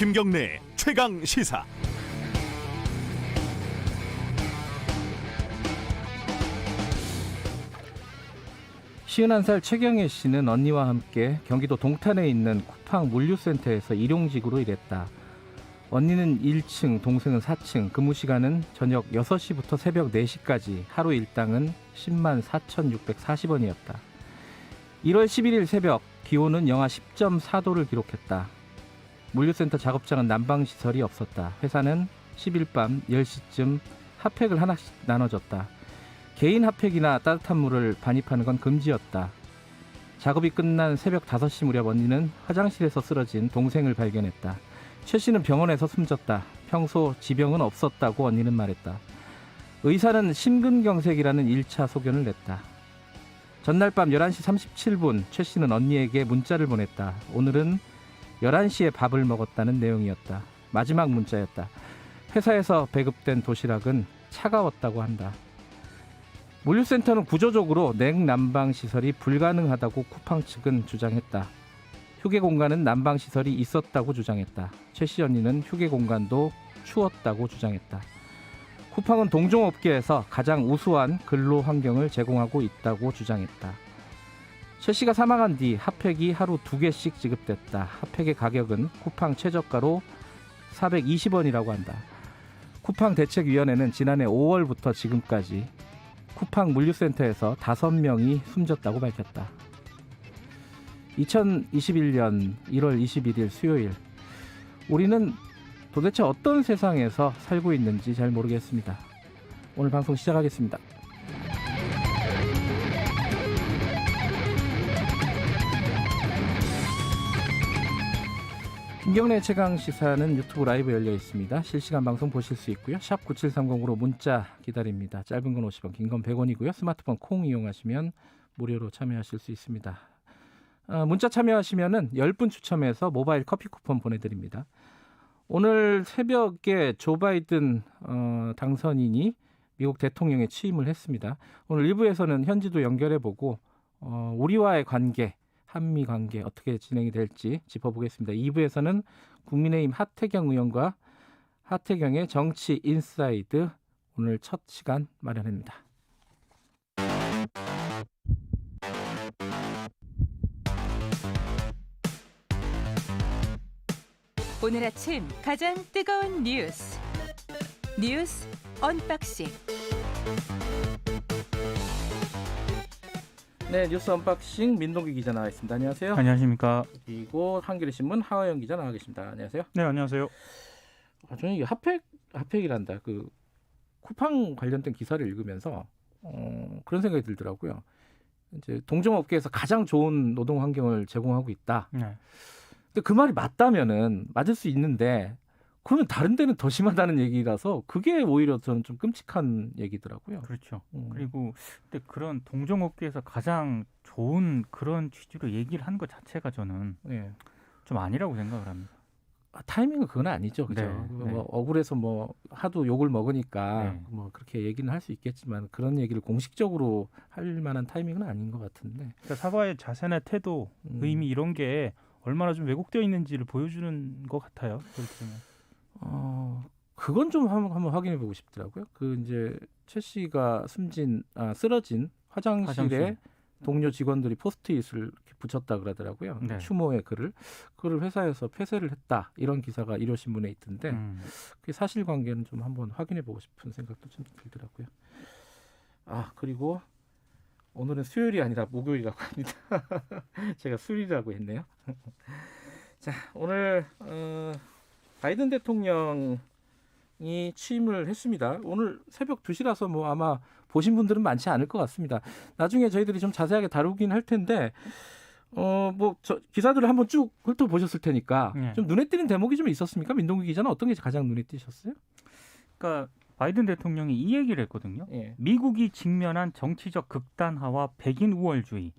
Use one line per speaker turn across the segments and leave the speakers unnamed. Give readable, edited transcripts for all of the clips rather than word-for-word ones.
김경래 최강 시사.
시흔한 살 최경애 씨는 언니와 함께 경기도 동탄에 있는 쿠팡 물류센터에서 일용직으로 일했다. 언니는 1층, 동생은 4층, 근무 시간은 저녁 6시부터 새벽 4시까지, 하루 일당은 10만 4,640원이었다. 1월 11일 새벽, 기온은 영하 10.4도를 기록했다. 물류센터 작업장은 난방시설이 없었다. 회사는 10일 밤 10시쯤 핫팩을 하나씩 나눠줬다. 개인 핫팩이나 따뜻한 물을 반입하는 건 금지였다. 작업이 끝난 새벽 5시 무렵 언니는 화장실에서 쓰러진 동생을 발견했다. 최 씨는 병원에서 숨졌다. 평소 지병은 없었다고 언니는 말했다. 의사는 심근경색이라는 1차 소견을 냈다. 전날 밤 11시 37분 최 씨는 언니에게 문자를 보냈다. 오늘은 11시에 밥을 먹었다는 내용이었다. 마지막 문자였다. 회사에서 배급된 도시락은 차가웠다고 한다. 물류센터는 구조적으로 냉난방 시설이 불가능하다고 쿠팡 측은 주장했다. 휴게 공간은 난방 시설이 있었다고 주장했다. 최 씨 언니는 휴게 공간도 추웠다고 주장했다. 쿠팡은 동종업계에서 가장 우수한 근로 환경을 제공하고 있다고 주장했다. 최 씨가 사망한 뒤 핫팩이 하루 2개씩 지급됐다. 핫팩의 가격은 쿠팡 최저가로 420원이라고 한다. 쿠팡 대책위원회는 지난해 5월부터 지금까지 쿠팡 물류센터에서 5명이 숨졌다고 밝혔다. 2021년 1월 21일 수요일, 우리는 도대체 어떤 세상에서 살고 있는지 잘 모르겠습니다. 오늘 방송 시작하겠습니다. 김경래 최강 시사는 유튜브 라이브 열려 있습니다. 실시간 방송 보실 수 있고요. 샵 9730으로 문자 기다립니다. 짧은 건 50원, 긴 건 100원이고요. 스마트폰 콩 이용하시면 무료로 참여하실 수 있습니다. 문자 참여하시면은 10분 추첨해서 모바일 커피 쿠폰 보내드립니다. 오늘 새벽에 조 바이든 당선인이 미국 대통령에 취임을 했습니다. 오늘 1부에서는 현지도 연결해보고 우리와의 관계, 한미 관계 어떻게 진행이 될지 짚어보겠습니다. 2부에서는 국민의힘 하태경 의원과 하태경의 정치 인사이드 오늘 첫 시간 마련합니다.
오늘 아침 가장 뜨거운 뉴스 언박싱.
네, 뉴스 언박싱 민동기 기자 나와 있습니다. 안녕하세요.
안녕하십니까.
그리고 한겨레신문 하화영 기자 나와 계십니다. 안녕하세요.
네, 안녕하세요.
저는 이게 핫팩이란다. 그 쿠팡 관련된 기사를 읽으면서 그런 생각이 들더라고요. 이제 동종업계에서 가장 좋은 노동 환경을 제공하고 있다.
네.
근데 그 말이 맞다면은 맞을 수 있는데 그러면 다른 데는 더 심하다는 얘기라서 그게 오히려 저는 좀 끔찍한 얘기더라고요.
그렇죠. 그리고 근데 그런 동종업계에서 가장 좋은 그런 취지로 얘기를 한 것 자체가 저는 좀 아니라고 생각을 합니다.
타이밍은 그건 아니죠, 그죠?
네.
뭐 억울해서 뭐 하도 욕을 먹으니까
네.
뭐 그렇게 얘기는 할 수 있겠지만 그런 얘기를 공식적으로 할 만한 타이밍은 아닌 것 같은데.
그러니까 사과의 자세나 태도, 의미 이런 게 얼마나 좀 왜곡되어 있는지를 보여주는 것 같아요. 그렇게 보면.
그건 좀 한번 확인해 보고 싶더라고요. 그 이제 최 씨가 쓰러진 화장실에 동료 직원들이 포스트잇을 이렇게 붙였다 그러더라고요.
네.
추모의 글을 회사에서 폐쇄를 했다 이런 기사가 일요신문에 있던데 그 사실관계는 좀 한번 확인해 보고 싶은 생각도 좀 들더라고요. 그리고 오늘은 수요일이 아니라 목요일이라고 합니다. 제가 수요일이라고 했네요. 자, 오늘 바이든 대통령이 취임을 했습니다. 오늘 새벽 2시라서 뭐 아마 보신 분들은 많지 않을 것 같습니다. 나중에 저희들이 좀 자세하게 다루긴 할 텐데 기사들을 한번 쭉 훑어보셨을 테니까 좀 눈에 띄는 대목이 좀 있었습니까? 민동기 기자는 어떤 게 가장 눈에 띄셨어요?
그러니까 바이든 대통령이 이 얘기를 했거든요.
예.
미국이 직면한 정치적 극단화와 백인 우월주의,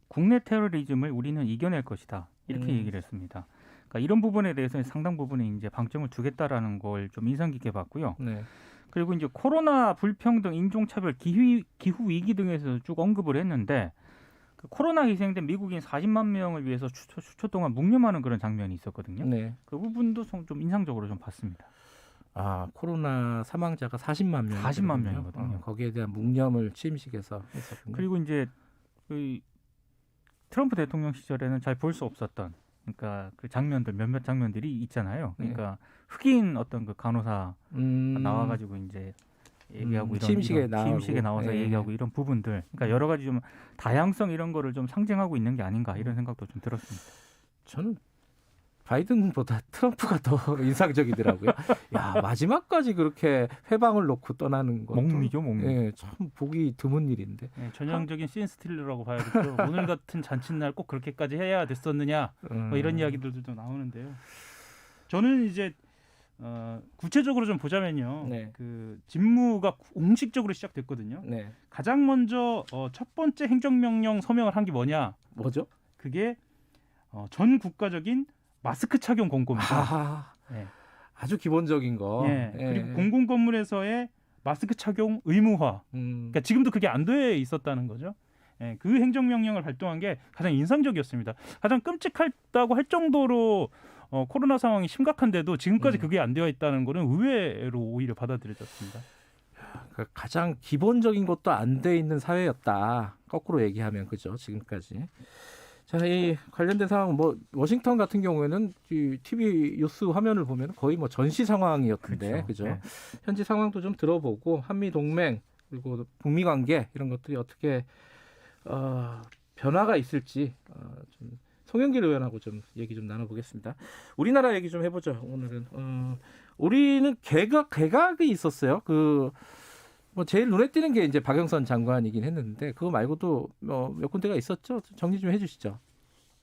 국내 테러리즘을 우리는 이겨낼 것이다. 이렇게 얘기를 했습니다. 그러니까 이런 부분에 대해서는 상당 부분에 이제 방점을 두겠다라는 걸 좀 인상 깊게 봤고요.
네.
그리고 이제 코로나 불평등, 인종차별, 기후 위기 등에서 쭉 언급을 했는데 그 코로나 희생된 미국인 40만 명을 위해서 수초 동안 묵념하는 그런 장면이 있었거든요.
네.
그 부분도 좀 인상적으로 좀 봤습니다.
아, 코로나 사망자가 40만 명.
40만 명이거든요.
거기에 대한 묵념을 취임식에서 했었군요.
그리고 이제 그 트럼프 대통령 시절에는 잘 볼 수 없었던 그러니까 그 장면들 몇몇 장면들이 있잖아요. 그러니까 흑인 어떤 그 간호사 나와가지고 이제 얘기하고
취임식에
나와서
예.
얘기하고 이런 부분들, 그러니까 여러 가지 좀 다양성 이런 거를 좀 상징하고 있는 게 아닌가 이런 생각도 좀 들었습니다.
저는 바이든보다 트럼프가 더 인상적이더라고요. 야, 마지막까지 그렇게 회방을 놓고 떠나는 것도
목미죠, 목미.
예, 참 보기 드문 일인데.
네, 전형적인 씬 스틸러라고 봐야겠죠. 오늘 같은 잔칫날 꼭 그렇게까지 해야 됐었느냐 뭐 이런 이야기들도 좀 나오는데요. 저는 이제 구체적으로 좀 보자면요.
네.
그 직무가 공식적으로 시작됐거든요.
네.
가장 먼저 첫 번째 행정명령 서명을 한 게 뭐냐?
뭐죠?
그게 전 국가적인 마스크 착용 권고입니다.
아,
네.
아주 기본적인 거.
예.
예.
그리고 공공건물에서의 마스크 착용 의무화. 그러니까 지금도 그게 안 돼 있었다는 거죠. 예, 그 행정명령을 발동한 게 가장 인상적이었습니다. 가장 끔찍하다고 할 정도로 코로나 상황이 심각한데도 지금까지 그게 안 되어 있다는 거는 의외로 오히려 받아들여졌습니다.
그러니까 가장 기본적인 것도 안 돼 있는 사회였다. 거꾸로 얘기하면 그죠? 지금까지. 자, 이 관련된 상황 뭐 워싱턴 같은 경우에는 이 TV 뉴스 화면을 보면 거의 뭐 전시 상황이었던데, 그죠?
네.
현지 상황도 좀 들어보고 한미 동맹 그리고 북미 관계 이런 것들이 어떻게 변화가 있을지 좀 송영길 의원하고 좀 얘기 좀 나눠보겠습니다. 우리나라 얘기 좀 해보죠. 오늘은 우리는 개각이 있었어요. 뭐 제일 눈에 띄는 게 이제 박영선 장관이긴 했는데 그거 말고도 몇 군데가 있었죠. 정리 좀 해주시죠.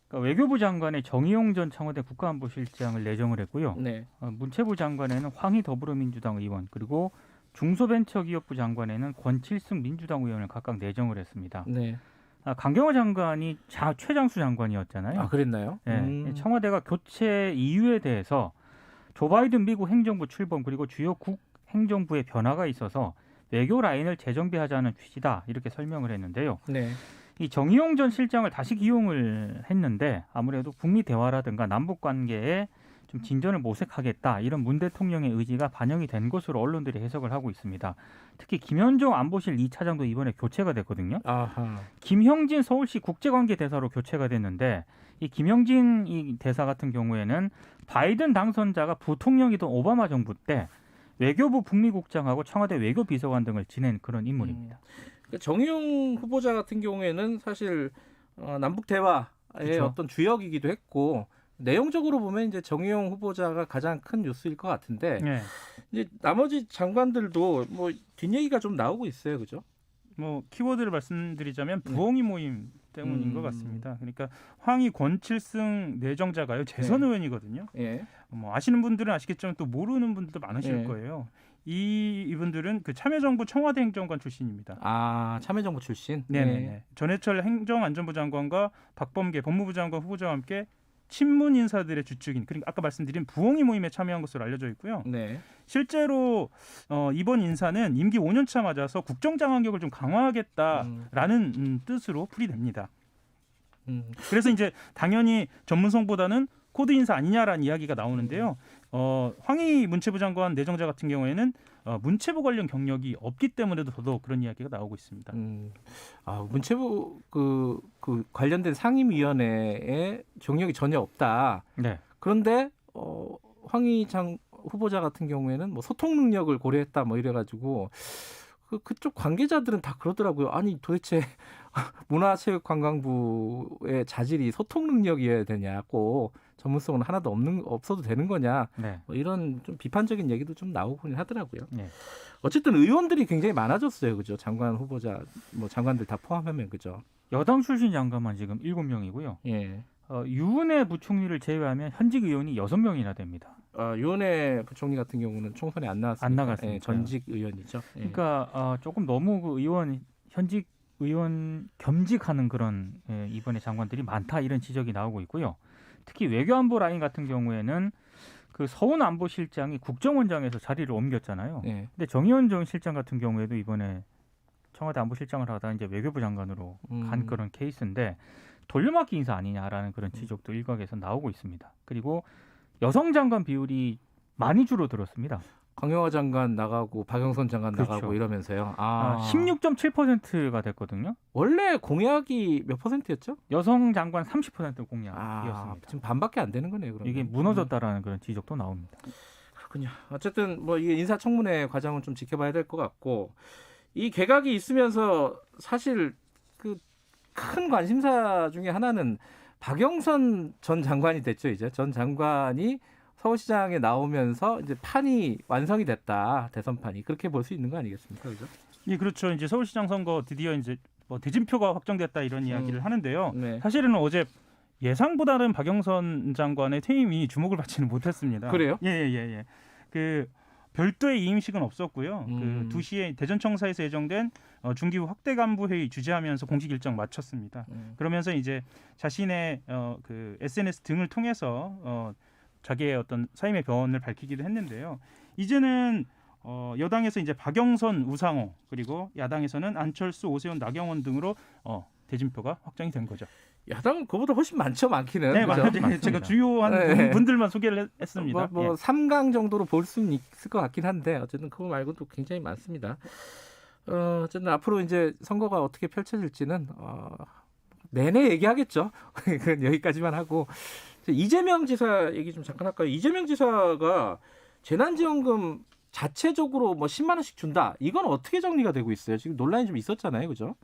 그러니까 외교부 장관의 정의용 전 청와대 국가안보실장을 내정을 했고요.
네.
문체부 장관에는 황희 더불어민주당 의원, 그리고 중소벤처기업부 장관에는 권칠승 민주당 의원을 각각 내정을 했습니다.
네.
강경화 장관이 최장수 장관이었잖아요.
아, 그랬나요?
네. 청와대가 교체 이유에 대해서 조 바이든 미국 행정부 출범 그리고 주요 국 행정부의 변화가 있어서 외교 라인을 재정비하자는 취지다 이렇게 설명을 했는데요.
네.
이 정의용 전 실장을 다시 기용을 했는데 아무래도 북미 대화라든가 남북 관계에 좀 진전을 모색하겠다 이런 문 대통령의 의지가 반영이 된 것으로 언론들이 해석을 하고 있습니다. 특히 김현종 안보실 2차장도 이번에 교체가 됐거든요.
아하.
김형진 서울시 국제관계 대사로 교체가 됐는데 이 김형진 이 대사 같은 경우에는 바이든 당선자가 부통령이던 오바마 정부 때 외교부 북미국장하고 청와대 외교비서관 등을 지낸 그런 인물입니다.
그러니까 정의용 후보자 같은 경우에는 사실 남북 대화의
그쵸.
어떤 주역이기도 했고 내용적으로 보면 이제 정의용 후보자가 가장 큰 뉴스일 것 같은데
네.
이제 나머지 장관들도 뭐 뒷얘기가 좀 나오고 있어요, 그죠?
뭐 키워드를 말씀드리자면 부엉이 모임 때문인 것 같습니다. 그러니까 황희 권칠승 내정자가요 재선 의원이거든요.
예.
뭐 아시는 분들은 아시겠지만 또 모르는 분들도 많으실
예.
거예요. 이분들은 그 참여정부 청와대 행정관 출신입니다.
아, 참여정부 출신.
네네네. 전해철 행정안전부 장관과 박범계 법무부 장관 후보자와 함께 친문 인사들의 주축인, 그러니까 아까 말씀드린 부엉이 모임에 참여한 것으로 알려져 있고요.
네.
실제로 이번 인사는 임기 5년차 맞아서 국정장악력을 좀 강화하겠다라는 뜻으로 풀이됩니다. 그래서 이제 당연히 전문성보다는 코드 인사 아니냐라는 이야기가 나오는데요. 황희 문체부 장관 내정자 같은 경우에는 문체부 관련 경력이 없기 때문에도 더더욱 그런 이야기가 나오고 있습니다.
문체부 그 관련된 상임위원회에 경력이 전혀 없다.
네.
그런데 황희 후보자 같은 경우에는 뭐 소통 능력을 고려했다 뭐 이래가지고 그쪽 관계자들은 다 그러더라고요. 아니 도대체 문화체육관광부의 자질이 소통 능력이어야 되냐고 전문성은 하나도 없어도 되는 거냐
네.
뭐 이런 좀 비판적인 얘기도 좀 나오곤 하더라고요.
네.
어쨌든 의원들이 굉장히 많아졌어요, 그죠? 장관 후보자 뭐 장관들 다 포함하면 그죠?
여당 출신 장관만 지금 7명이고요.
예.
유은혜 부총리를 제외하면 현직 의원이 6명이나 됩니다.
유은혜 부총리 같은 경우는 총선에 안 나왔습니다.
안 나갔으니까요.
예, 전직 의원이죠. 예.
그러니까 조금 너무 그 현직 의원 겸직하는 그런 이번에 장관들이 많다 이런 지적이 나오고 있고요. 특히 외교안보 라인 같은 경우에는 그 서훈 안보실장이 국정원장에서 자리를 옮겼잖아요.
예.
근데 정의원 전 실장 같은 경우에도 이번에 청와대 안보실장을 하다 이제 외교부 장관으로
음.
간 그런 케이스인데 돌려막기 인사 아니냐라는 그런 지적도 일각에서 나오고 있습니다. 그리고 여성 장관 비율이 많이 줄어들었습니다.
강영화 장관 나가고 박영선 장관
그렇죠.
나가고 이러면서요.
16.7%가 됐거든요.
원래 공약이 몇 %였죠?
여성 장관 30% 공약이었습니다.
지금 반밖에 안 되는 거네요. 그러면.
이게 무너졌다라는 그런 지적도 나옵니다.
그렇군요. 어쨌든 뭐 이게 인사청문회 과정은 좀 지켜봐야 될 것 같고 이 개각이 있으면서 사실 그 큰 관심사 중에 하나는 박영선 전 장관이 됐죠. 이제 전 장관이 서울시장에 나오면서 이제 판이 완성이 됐다. 대선판이 그렇게 볼 수 있는 거 아니겠습니까? 그죠?
예, 그렇죠. 이제 서울시장 선거 드디어 이제 뭐 대진표가 확정됐다 이런 이야기를 하는데요.
네.
사실은 어제 예상보다는 박영선 장관의 퇴임이 주목을 받지는 못했습니다.
그래요?
예. 그 별도의 이임식은 없었고요.
음.
그 2시에 대전청사에서 예정된 중기부 확대 간부 회의 주재하면서 공식 일정 마쳤습니다. 그러면서 이제 자신의 그 SNS 등을 통해서 자기의 어떤 사임의 변을 밝히기도 했는데요. 이제는 여당에서 이제 박영선, 우상호 그리고 야당에서는 안철수, 오세훈, 나경원 등으로 대진표가 확정이 된 거죠.
야당은 그보다 훨씬 많죠. 많기는.
네,
그죠?
맞아요. 제가 주요한
네.
분들만 소개를 했습니다.
뭐
예.
3강 정도로 볼 수는 있을 것 같긴 한데 어쨌든 그거 말고도 굉장히 많습니다. 어쨌든 앞으로 이제 선거가 어떻게 펼쳐질지는 내내 얘기하겠죠. 그건 여기까지만 하고 이재명 지사 얘기 좀 잠깐 할까요? 이재명 지사가 재난지원금 자체적으로 뭐 10만 원씩 준다. 이건 어떻게 정리가 되고 있어요? 지금 논란이 좀 있었잖아요, 그죠?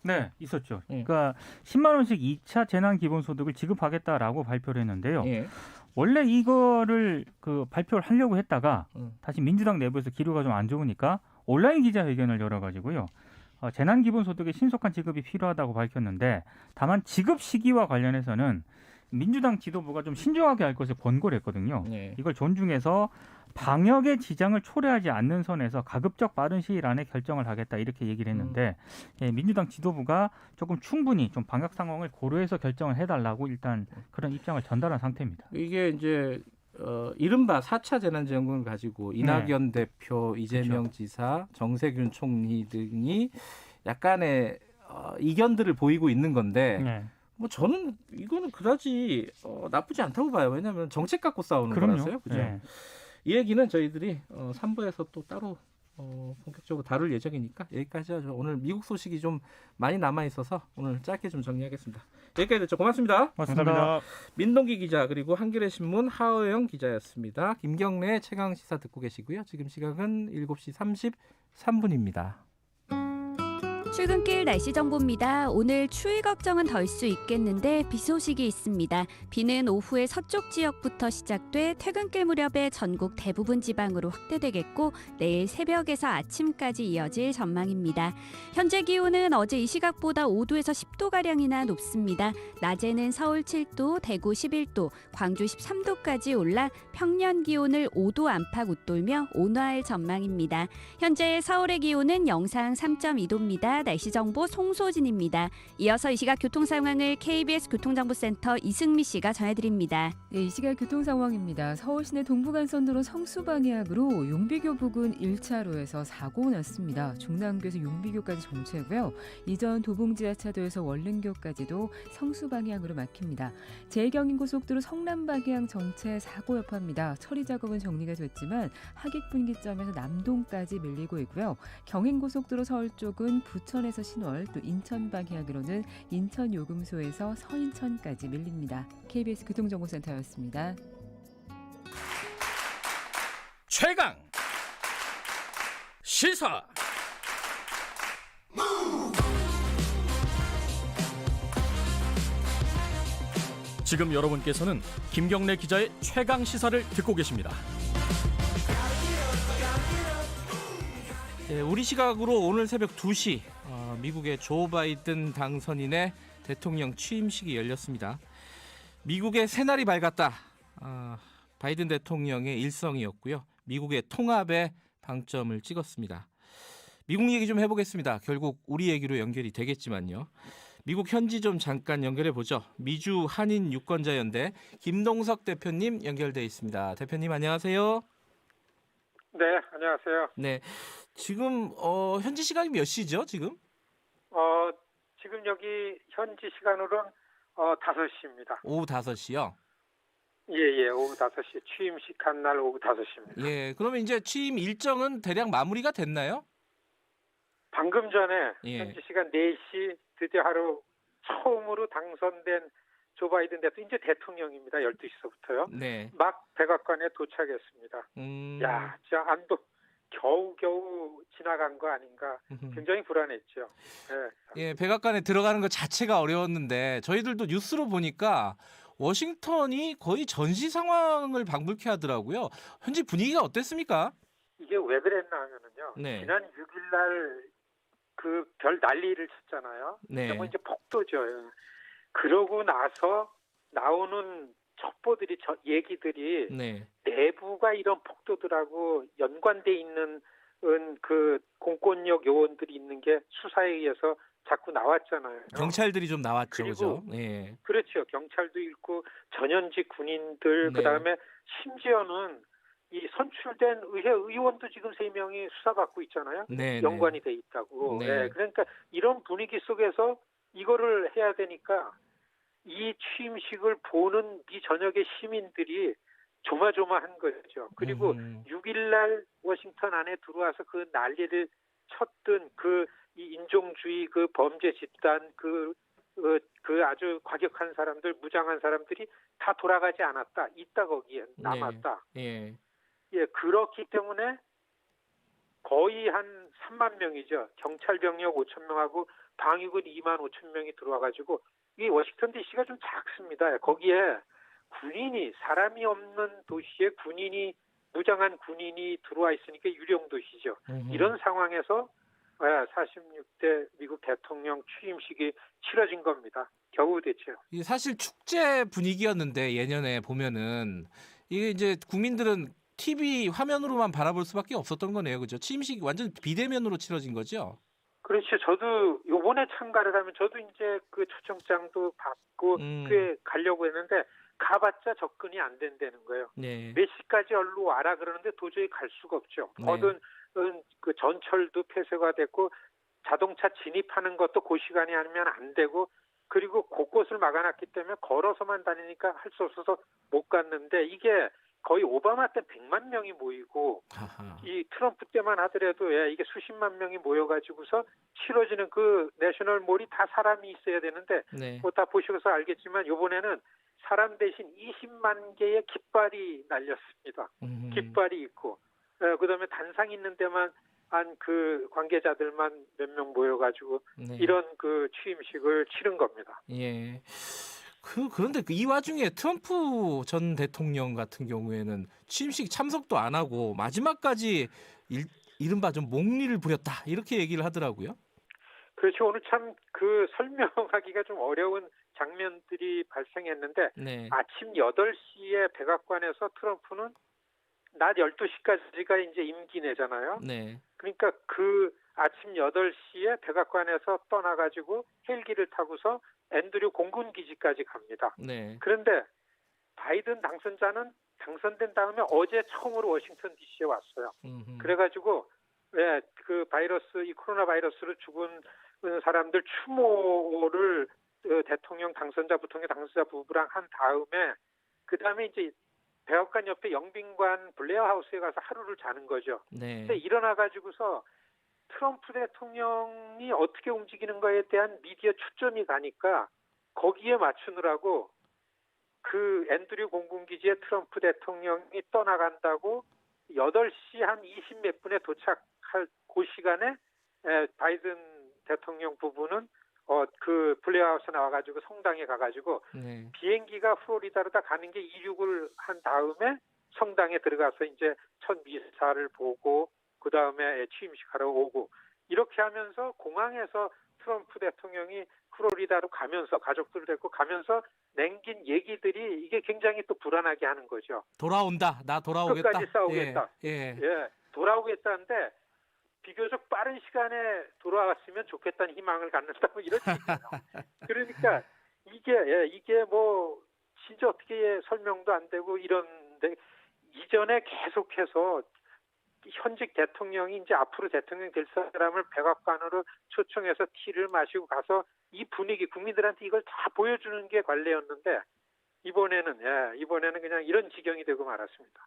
네, 있었죠.
예.
그러니까 10만 원씩 2차 재난 기본소득을 지급하겠다라고 발표를 했는데요.
예.
원래 이거를 그 발표를 하려고 했다가
음.
다시 민주당 내부에서 기류가 좀 안 좋으니까 온라인 기자회견을 열어가지고요. 재난 기본소득의 신속한 지급이 필요하다고 밝혔는데 다만 지급 시기와 관련해서는 민주당 지도부가 좀 신중하게 할 것을 권고를 했거든요.
네.
이걸 존중해서 방역의 지장을 초래하지 않는 선에서 가급적 빠른 시일 안에 결정을 하겠다 이렇게 얘기를 했는데 민주당 지도부가 조금 충분히 좀 방역 상황을 고려해서 결정을 해달라고 일단 그런 입장을 전달한 상태입니다.
이게 이제 이른바 4차 재난지원금을 가지고 이낙연 대표, 이재명 지사, 정세균 총리 등이 약간의 이견들을 보이고 있는 건데
네.
뭐 저는 이거는 그다지 나쁘지 않다고 봐요. 왜냐하면 정책 갖고 싸우는
그럼요.
거라서요. 그죠?
네.
이 얘기는 저희들이 3부에서 또 따로 본격적으로 다룰 예정이니까 여기까지 하죠. 오늘 미국 소식이 좀 많이 남아 있어서 오늘 짧게 좀 정리하겠습니다. 여기까지 됐죠. 고맙습니다.
고맙습니다.
민동기 기자 그리고 한겨레 신문 하어영 기자였습니다. 김경래 최강 시사 듣고 계시고요. 지금 시각은 7시 33분입니다.
출근길 날씨 정보입니다. 오늘 추위 걱정은 덜 수 있겠는데 비 소식이 있습니다. 비는 오후에 서쪽 지역부터 시작돼 퇴근길 무렵에 전국 대부분 지방으로 확대되겠고 내일 새벽에서 아침까지 이어질 전망입니다. 현재 기온은 어제 이 시각보다 5도에서 10도가량이나 높습니다. 낮에는 서울 7도, 대구 11도, 광주 13도까지 올라 평년 기온을 5도 안팎 웃돌며 온화할 전망입니다. 현재 서울의 기온은 영상 3.2도입니다. 날씨 정보 송소진입니다. 이어서 이 시각 교통 상황을 KBS 교통정보센터 이승미 씨가 전해드립니다.
네, 이 시각 교통 상황입니다. 서울 시내 동부간선도로 성수 방향으로 용비교 부근 1차로에서 사고 났습니다. 중랑교에서 용비교까지 정체고요. 이전 도봉지하차도에서 월릉교까지도 성수 방향으로 막힙니다. 제2경인고속도로 성남 방향 정체 사고 여파입니다. 처리 작업은 정리가 됐지만 하객분기점에서 남동까지 밀리고 있고요. 경인고속도로 서울 쪽은 부천에서 신월 또 인천 방향으로는 인천 요금소에서 서인천까지 밀립니다. KBS 교통정보센터였습니다.
최강 시사. 지금 여러분께서는 김경래 기자의 최강 시사를 듣고 계십니다.
네, 우리 시각으로 오늘 새벽 2시 미국의 조 바이든 당선인의 대통령 취임식이 열렸습니다. 미국의 새날이 밝았다. 바이든 대통령의 일성이었고요. 미국의 통합에 방점을 찍었습니다. 미국 얘기 좀 해보겠습니다. 결국 우리 얘기로 연결이 되겠지만요. 미국 현지 좀 잠깐 연결해 보죠. 미주 한인 유권자연대 김동석 대표님 연결돼 있습니다. 대표님 안녕하세요.
네, 안녕하세요.
네,
지금 현지 시각이 몇 시죠, 지금?
지금 여기 현지 시간으로는 5시입니다.
오후 5시요?
예, 오후 5시. 취임식 한 날 오후 5시입니다.
예, 그러면 이제 취임 일정은 대략 마무리가 됐나요?
방금 전에
예.
현지 시간 4시 드디어 하루 처음으로 당선된 조 바이든 대통령, 이제 대통령입니다. 12시서부터요.
네.
막 백악관에 도착했습니다. 야, 진짜 안도 겨우겨우 지나간 거 아닌가. 굉장히 불안했죠.
예, 백악관에 들어가는 것 자체가 어려웠는데 저희들도 뉴스로 보니까 워싱턴이 거의 전시 상황을 방불케 하더라고요. 현지 분위기가 어땠습니까?
이게 왜 그랬나 하면은요.
네.
지난 6일 날 그 별 난리를 쳤잖아요.
네.
이제 폭도죠. 그러고 나서 나오는 첩보들이, 얘기들이
네.
내부가 이런 폭도들하고 연관돼 있는 그 공권력 요원들이 있는 게 수사에 의해서 자꾸 나왔잖아요.
경찰들이 좀 나왔죠,
그리고
그죠? 예.
그렇죠. 경찰도 있고 전현직 군인들,
네.
그다음에 심지어는 이 선출된 의회 의원도 지금 3명이 수사받고 있잖아요.
네,
연관이 돼 있다고.
네.
네, 그러니까 이런 분위기 속에서 이거를 해야 되니까 이 취임식을 보는 이 저녁의 시민들이 조마조마한 거죠. 그리고 6일 날 워싱턴 안에 들어와서 그 난리를 쳤던 이 인종주의 그 범죄 집단 그 아주 과격한 사람들, 무장한 사람들이 다 돌아가지 않았다. 있다 거기에 남았다.
예.
예, 그렇기 때문에 거의 한 3만 명이죠. 경찰 병력 5천 명하고 방위군 2만 5천 명이 들어와가지고 이 워싱턴 DC가 좀 작습니다. 거기에 군인이 사람이 없는 도시에 무장한 군인이 들어와 있으니까 유령 도시죠. 이런 상황에서 46대 미국 대통령 취임식이 치러진 겁니다. 겨우 됐죠.
이게 사실 축제 분위기였는데 예년에 보면은 이게 이제 국민들은 TV 화면으로만 바라볼 수밖에 없었던 거네요, 그죠? 취임식 완전 비대면으로 치러진 거죠?
그렇죠. 저도 요번에 참가를 하면 저도 이제 그 초청장도 받고 꽤 가려고 했는데 가봤자 접근이 안 된다는 거예요.
네.
몇 시까지 얼른 와라 그러는데 도저히 갈 수가 없죠.
네.
거든 그 전철도 폐쇄가 됐고 자동차 진입하는 것도 그 시간이 아니면 안 되고 그리고 곳곳을 막아놨기 때문에 걸어서만 다니니까 할 수 없어서 못 갔는데 이게 거의 오바마 때 100만 명이 모이고
하하.
이 트럼프 때만 하더라도 이게 수십만 명이 모여가지고서 치러지는 그 내셔널몰이 다 사람이 있어야 되는데
네.
뭐 다 보셔서 알겠지만 이번에는 사람 대신 20만 개의 깃발이 날렸습니다. 깃발이 있고 그다음에 단상 있는 데만 한 그 관계자들만 몇 명 모여가지고
네.
이런 그 취임식을 치른 겁니다.
예. 그런데 이 와중에 트럼프 전 대통령 같은 경우에는 취임식 참석도 안 하고 마지막까지 이른바 좀 몽리를 부렸다 이렇게 얘기를 하더라고요.
그렇죠. 오늘 참 그 설명하기가 좀 어려운 장면들이 발생했는데
네.
아침 8시에 백악관에서 트럼프는 낮 12시까지가 이제 임기 내잖아요.
네.
그러니까 그 아침 8시에 백악관에서 떠나가지고 헬기를 타고서 앤드류 공군기지까지 갑니다.
네.
그런데 바이든 당선자는 당선된 다음에 어제 처음으로 워싱턴 DC에 왔어요. 그래가지고 그 이 코로나 바이러스로 죽은 사람들 추모를 대통령 당선자 부통령 당선자 부부랑 한 다음에 그 다음에 이제 백악관 옆에 영빈관 블레어 하우스에 가서 하루를 자는 거죠.
네.
근데 일어나가지고서 트럼프 대통령이 어떻게 움직이는 거에 대한 미디어 초점이 가니까 거기에 맞추느라고 그 앤드류 공군기지에 트럼프 대통령이 떠나간다고 8시 한 20 몇 분에 도착할 그 시간에 바이든 대통령 부부는 그 블레어하우스 나와가지고 성당에 가가지고
네.
비행기가 플로리다로 다 가는 게 이륙을 한 다음에 성당에 들어가서 이제 첫 미사를 보고 그 다음에 취임식하러 오고 이렇게 하면서 공항에서 트럼프 대통령이 플로리다로 가면서 가족들을 데리고 가면서 남긴 얘기들이 이게 굉장히 또 불안하게 하는 거죠.
돌아온다. 나 돌아오겠다.
끝까지 싸우겠다.
예.
돌아오겠다는데 비교적 빠른 시간에 돌아왔으면 좋겠다는 희망을 갖는다 뭐 이런 얘기예요. 그러니까 이게 뭐 진짜 어떻게 설명도 안 되고 이런데 이전에 계속해서 현직 대통령이 이제 앞으로 대통령 될 사람을 백악관으로 초청해서 티를 마시고 가서 이 분위기 국민들한테 이걸 다 보여주는 게 관례였는데 이번에는 그냥 이런 지경이 되고 말았습니다.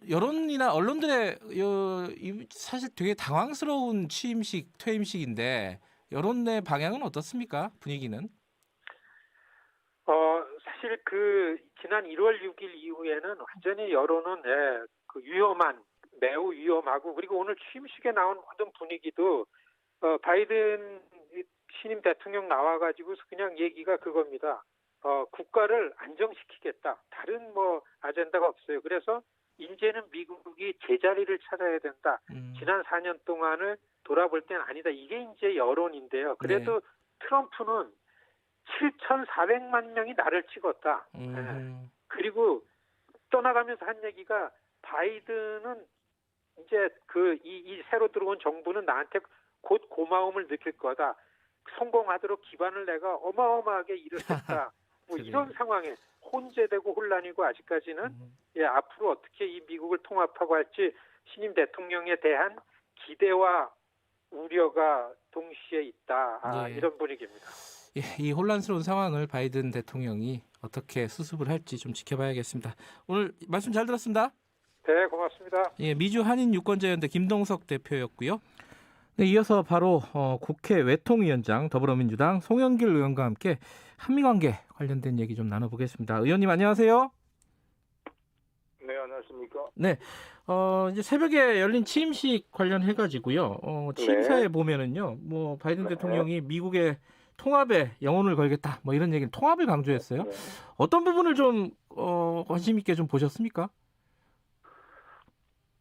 여론이나 언론들의 사실 되게 당황스러운 취임식, 퇴임식인데 여론의 방향은 어떻습니까? 분위기는?
사실 지난 1월 6일 이후에는 완전히 여론은 매우 위험하고 그리고 오늘 취임식에 나온 모든 분위기도 바이든 신임 대통령 나와가지고 그냥 얘기가 그겁니다. 국가를 안정시키겠다. 다른 아젠다가 없어요. 그래서 이제는 미국이 제자리를 찾아야 된다. 지난 4년 동안을 돌아볼 때는 아니다. 이게 이제 여론인데요. 그래도 트럼프는 7,400만 명이 나를 찍었다. 그리고 떠나가면서 한 얘기가 바이든은 이제 이 새로 들어온 정부는 나한테 곧 고마움을 느낄 거다. 성공하도록 기반을 내가 어마어마하게 일으켰다. 이런 상황에 혼재되고 혼란이고 아직까지는 앞으로 어떻게 이 미국을 통합하고 할지 신임 대통령에 대한 기대와 우려가 동시에 있다. 이런 분위기입니다.
이 혼란스러운 상황을 바이든 대통령이 어떻게 수습을 할지 좀 지켜봐야겠습니다. 오늘 말씀 잘 들었습니다.
네, 고맙습니다.
미주 한인유권자연대 김동석 대표였고요.
네, 이어서 바로 국회 외통위원장 더불어민주당 송영길 의원과 함께 한미관계 관련된 얘기 좀 나눠보겠습니다. 의원님 안녕하세요.
네, 안녕하십니까.
네, 이제 새벽에 열린 취임식 관련해가지고요. 취임사에 보면은요, 바이든 대통령이 미국의 통합에 영혼을 걸겠다, 이런 얘기는 통합을 강조했어요. 어떤 부분을 좀 관심 있게 좀 보셨습니까?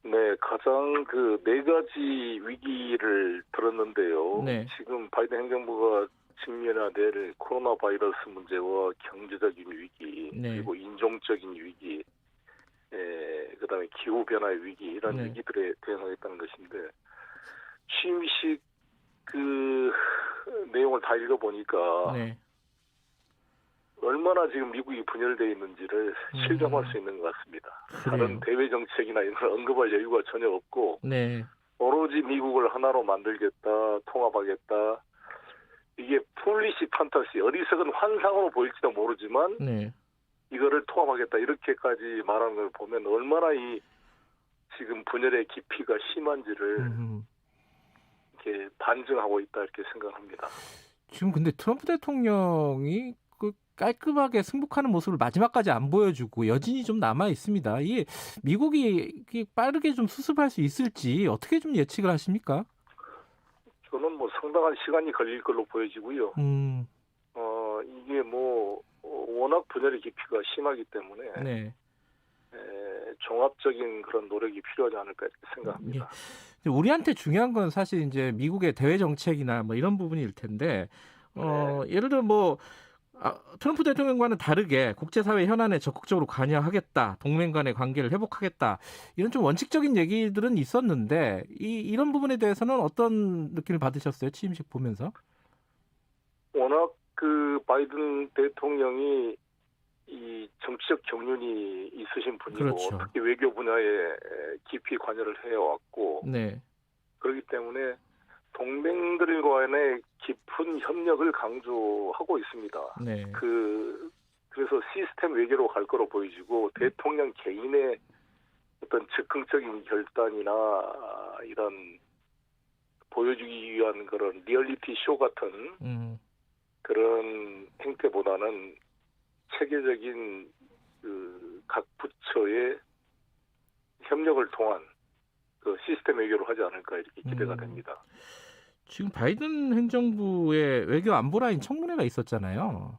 네, 가장 네 가지 위기를 들었는데요.
네.
지금 바이든 행정부가 직면해야 될 코로나 바이러스 문제와 경제적인 위기, 그리고 인종적인 위기, 그다음에 기후 변화의 위기 이런 위기들에 대응하겠다는 것인데 취임식 내용을 다 읽어보니까 얼마나 지금 미국이 분열되어 있는지를 실감할 수 있는 것 같습니다. 다른 대외 정책이나 이런 걸 언급할 여유가 전혀 없고 오로지 미국을 하나로 만들겠다, 통합하겠다. 이게 폴리시 판타시, 어리석은 환상으로 보일지도 모르지만 이거를 통합하겠다 이렇게까지 말하는 걸 보면 얼마나 이 지금 분열의 깊이가 심한지를 이렇게 반증하고 있다 이렇게 생각합니다.
지금 근데 트럼프 대통령이 깔끔하게 승복하는 모습을 마지막까지 안 보여주고 여진이 좀 남아 있습니다. 이게 미국이 빠르게 좀 수습할 수 있을지 어떻게 좀 예측을 하십니까?
저는 상당한 시간이 걸릴 걸로 보여지고요. 이게 워낙 분열의 깊이가 심하기 때문에 종합적인 그런 노력이 필요하지 않을까 이렇게 생각합니다.
우리한테 중요한 건 사실 이제 미국의 대외 정책이나 이런 부분일 텐데 예를 들어 트럼프 대통령과는 다르게 국제사회 현안에 적극적으로 관여하겠다, 동맹 간의 관계를 회복하겠다 이런 좀 원칙적인 얘기들은 있었는데 이런 부분에 대해서는 어떤 느낌을 받으셨어요? 취임식 보면서?
워낙 바이든 대통령이 이 정치적 경륜이 있으신 분이고 특히 외교 분야에 깊이 관여를 해왔고 그렇기 때문에 동맹들과의 깊은 협력을 강조하고 있습니다. 그래서 시스템 외교로 갈 거로 보여지고 대통령 개인의 어떤 즉흥적인 결단이나 이런 보여주기 위한 그런 리얼리티 쇼 같은 그런 행태보다는 체계적인 각 부처의 협력을 통한 시스템 외교를 하지 않을까 이렇게 기대가 됩니다.
지금 바이든 행정부의 외교 안보 라인 청문회가 있었잖아요.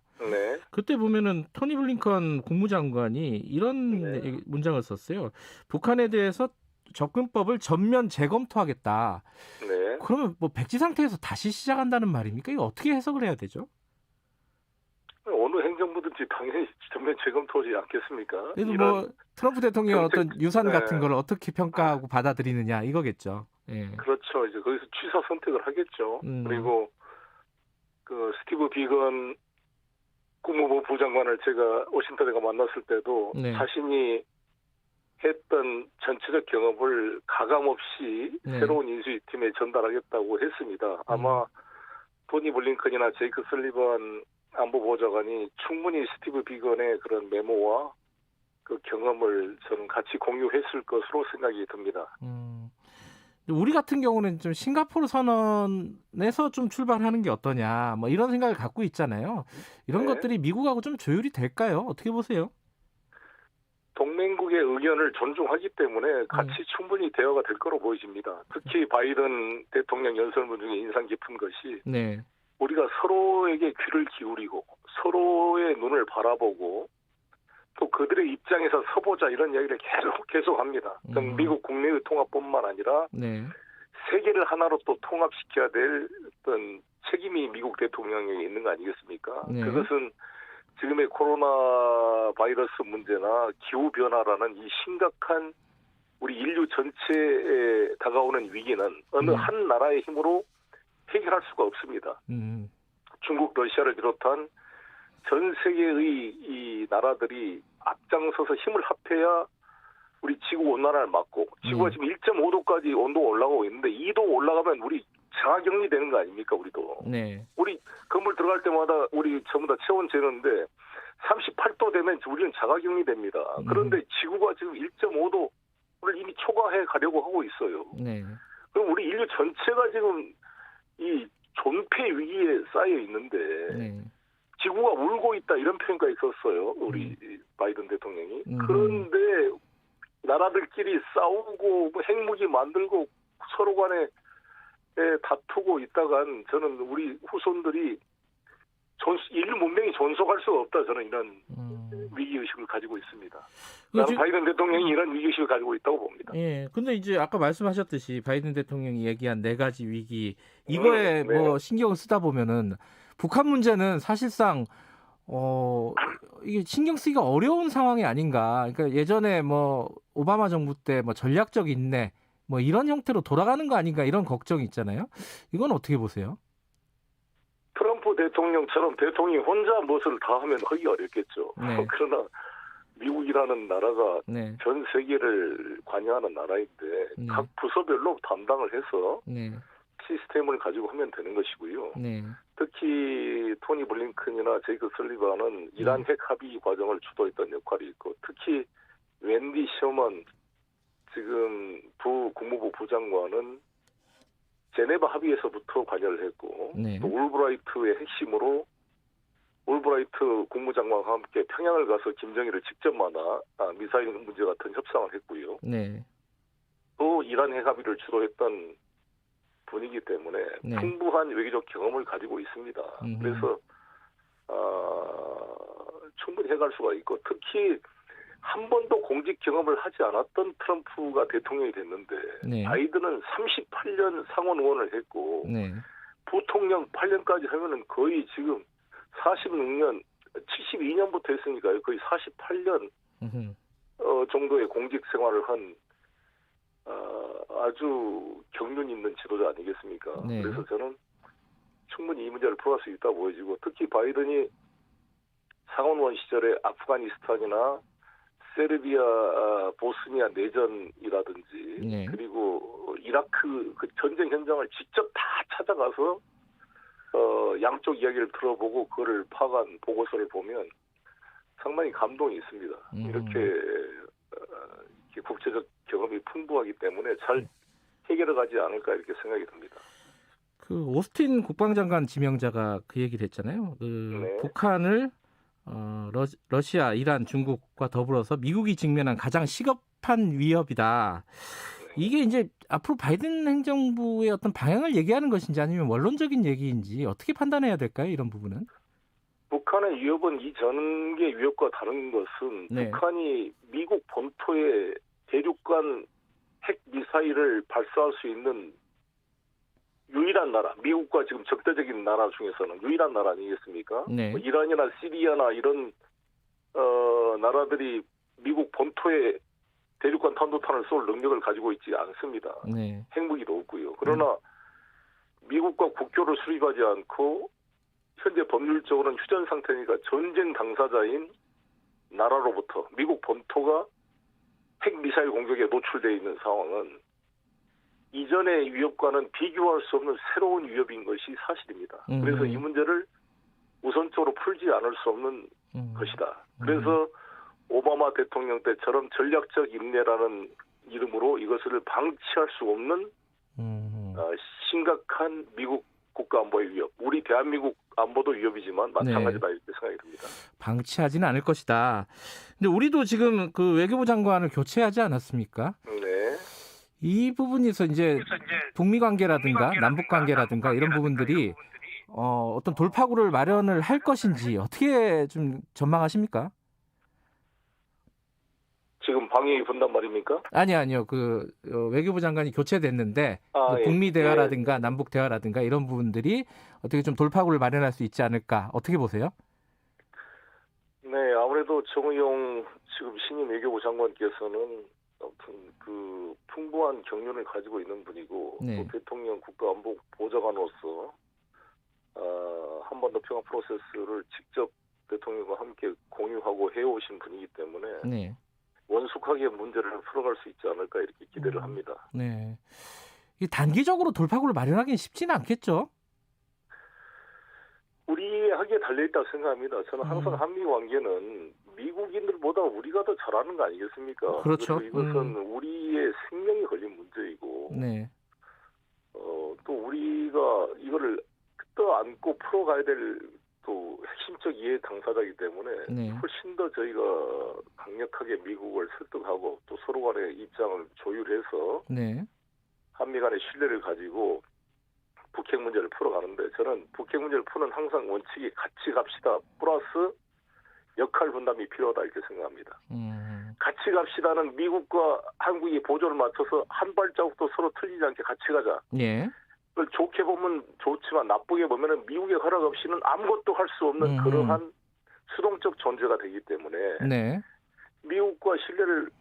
그때 보면은 토니 블링컨 국무장관이 이런 문장을 썼어요. 북한에 대해서 접근법을 전면 재검토하겠다. 그러면 백지 상태에서 다시 시작한다는 말입니까? 이거 어떻게 해석을 해야 되죠?
어느 행정부든지 당연히 전면 재검토하지 않겠습니까?
그래도 트럼프 대통령 어떤 유산 같은 걸 어떻게 평가하고 받아들이느냐 이거겠죠.
그렇죠. 이제 거기서 취사 선택을 하겠죠. 그리고 스티브 비건 국무부 부장관을 제가 워싱턴에 만났을 때도 자신이 했던 전체적 경험을 가감없이 새로운 인수위팀에 전달하겠다고 했습니다. 아마 토니 블링컨이나 제이크 설리번 안보보좌관이 충분히 스티브 비건의 그런 메모와 그 경험을 저는 같이 공유했을 것으로 생각이 듭니다.
우리 같은 경우는 좀 싱가포르 선언에서 좀 출발하는 게 어떠냐, 뭐 이런 생각을 갖고 있잖아요. 이런 것들이 미국하고 좀 조율이 될까요? 어떻게 보세요?
동맹국의 의견을 존중하기 때문에 같이 충분히 대화가 될 거로 보여집니다. 특히 바이든 대통령 연설문 중에 인상 깊은 것이 우리가 서로에게 귀를 기울이고 서로의 눈을 바라보고 또 그들의 입장에서 서보자 이런 이야기를 계속합니다. 미국 국내의 통합뿐만 아니라 세계를 하나로 또 통합시켜야 될 어떤 책임이 미국 대통령에게 있는 거 아니겠습니까? 그것은 지금의 코로나 바이러스 문제나 기후변화라는 이 심각한 우리 인류 전체에 다가오는 위기는 어느 한 나라의 힘으로 해결할 수가 없습니다. 중국, 러시아를 비롯한 전 세계의 이 나라들이 앞장서서 힘을 합해야 우리 지구 온난화를 막고 지구가 지금 1.5도까지 온도가 올라가고 있는데 2도 올라가면 우리 자가격리 되는 거 아닙니까? 우리도. 우리 건물 들어갈 때마다 우리 전부 다 체온 재는데 38도 되면 우리는 자가격리 됩니다. 그런데 지구가 지금 1.5도를 이미 초과해 가려고 하고 있어요. 그럼 우리 인류 전체가 지금 이 존폐 위기에 쌓여 있는데 지구가 울고 있다 이런 표현까지 썼어요. 우리 바이든 대통령이. 그런데 나라들끼리 싸우고 뭐 핵무기 만들고 서로 간에 다투고 있다간 저는 우리 후손들이 인류 문명이 존속할 수가 없다. 저는 이런 위기의식을 가지고 있습니다. 나는 바이든 대통령이 이런 위기의식을 가지고 있다고 봅니다.
근데 이제 아까 말씀하셨듯이 바이든 대통령이 얘기한 4가지 위기 이거에 뭐 신경을 쓰다 보면은 북한 문제는 사실상 이게 신경 쓰기가 어려운 상황이 아닌가. 그러니까 예전에 뭐 오바마 정부 때 뭐 전략적 인내 뭐 이런 형태로 돌아가는 거 아닌가 이런 걱정이 있잖아요. 이건 어떻게 보세요?
트럼프 대통령처럼 대통령이 혼자 무엇을 다 하면 하기 어렵겠죠. 그러나 미국이라는 나라가 전 세계를 관여하는 나라인데 각 부서별로 담당을 해서 시스템을 가지고 하면 되는 것이고요. 특히 토니 블링컨이나 제이크 설리반은 이란 핵 합의 과정을 주도했던 역할이 있고 특히 웬디 셔먼 지금 국무부 부장관은 제네바 합의에서부터 관여를 했고 또 올브라이트의 핵심으로 올브라이트 국무장관과 함께 평양을 가서 김정일을 직접 만나 미사일 문제 같은 협상을 했고요. 또 이란 핵 합의를 주도했던 분이기 때문에 풍부한 외교적 경험을 가지고 있습니다. 그래서 충분히 해갈 수가 있고 특히 한 번도 공직 경험을 하지 않았던 트럼프가 대통령이 됐는데 바이든은 38년 상원 의원을 했고 부통령 8년까지 하면은 거의 지금 46년, 72년부터 했으니까요. 거의 48년 정도의 공직 생활을 한 아주 경륜 있는 지도자 아니겠습니까? 그래서 저는 충분히 이 문제를 풀어갈 수 있다고 보여지고 특히 바이든이 상원의원 시절에 아프가니스탄이나 세르비아, 보스니아 내전이라든지 그리고 이라크 그 전쟁 현장을 직접 다 찾아가서 양쪽 이야기를 들어보고 그거를 파악한 보고서를 보면 상당히 감동이 있습니다. 이렇게 국제적 경험이 풍부하기 때문에 잘 해결해가지 않을까 이렇게 생각이 듭니다.
그 오스틴 국방장관 지명자가 그 얘기를 했잖아요. 북한을 러시아, 이란, 중국과 더불어서 미국이 직면한 가장 시급한 위협이다. 이게 이제 앞으로 바이든 행정부의 어떤 방향을 얘기하는 것인지 아니면 원론적인 얘기인지 어떻게 판단해야 될까요? 이런 부분은?
북한의 위협은 이전의 위협과 다른 것은 북한이 미국 본토에 대륙간 핵 미사일을 발사할 수 있는 유일한 나라, 미국과 지금 적대적인 나라 중에서는 유일한 나라 아니겠습니까? 뭐 이란이나 시리아나 이런 나라들이 미국 본토에 대륙간 탄도탄을 쏠 능력을 가지고 있지 않습니다. 핵무기도 없고요. 그러나 미국과 국교를 수립하지 않고 현재 법률적으로는 휴전 상태니까 전쟁 당사자인 나라로부터 미국 본토가 핵미사일 공격에 노출되어 있는 상황은 이전의 위협과는 비교할 수 없는 새로운 위협인 것이 사실입니다. 그래서 이 문제를 우선적으로 풀지 않을 수 없는 것이다. 그래서 오바마 대통령 때처럼 전략적 인내라는 이름으로 이것을 방치할 수 없는 심각한 미국 국가안보의 위협, 우리 대한민국 안보도 위협이지만 마찬가지다 이렇게 생각이 듭니다.
방치하지는 않을 것이다. 근데 우리도 지금 그 외교부 장관을 교체하지 않았습니까?
네.
이 부분에서 이제 북미 관계라든가 남북 관계라든가 이런 부분들이 어떤 돌파구를 마련을 할 것인지 어떻게 좀 전망하십니까?
지금 방위 분단 말입니까?
아니요. 그 외교부 장관이 교체됐는데 북미 대화라든가 남북 대화라든가 이런 부분들이 어떻게 좀 돌파구를 마련할 수 있지 않을까? 어떻게 보세요?
네, 아무래도 정의용 지금 신임 외교부 장관께서는 아무튼 그 풍부한 경륜을 가지고 있는 분이고 또 대통령 국가안보 보좌관으로서 한반도 평화 프로세스를 직접 대통령과 함께 공유하고 해오신 분이기 때문에 원숙하게 문제를 풀어갈 수 있지 않을까 이렇게 기대를 합니다.
네. 이 단기적으로 돌파구를 마련하기는 쉽지는 않겠죠?
우리에게 달려있다고 생각합니다. 저는 항상 한미 관계는 미국인들보다 우리가 더 잘하는 거 아니겠습니까?
그렇죠.
이것은 우리의 생명이 걸린 문제이고 또 우리가 이거를 뜯어안고 풀어가야 될 또 핵심적 이해 당사자이기 때문에 훨씬 더 저희가 강력하게 미국을 설득하고 또 서로 간의 입장을 조율해서 한미 간의 신뢰를 가지고 북핵 문제를 풀어가는데 저는 북핵 문제를 푸는 항상 원칙이 같이 갑시다 플러스 역할 분담이 필요하다 이렇게 생각합니다. 같이 갑시다는 미국과 한국이 보조를 맞춰서 한 발자국도 서로 틀리지 않게 같이 가자. 그걸 좋게 보면 좋지만 나쁘게 보면은 미국의 허락 없이는 아무것도 할 수 없는 그러한 수동적 존재가 되기 때문에 미국과 신뢰를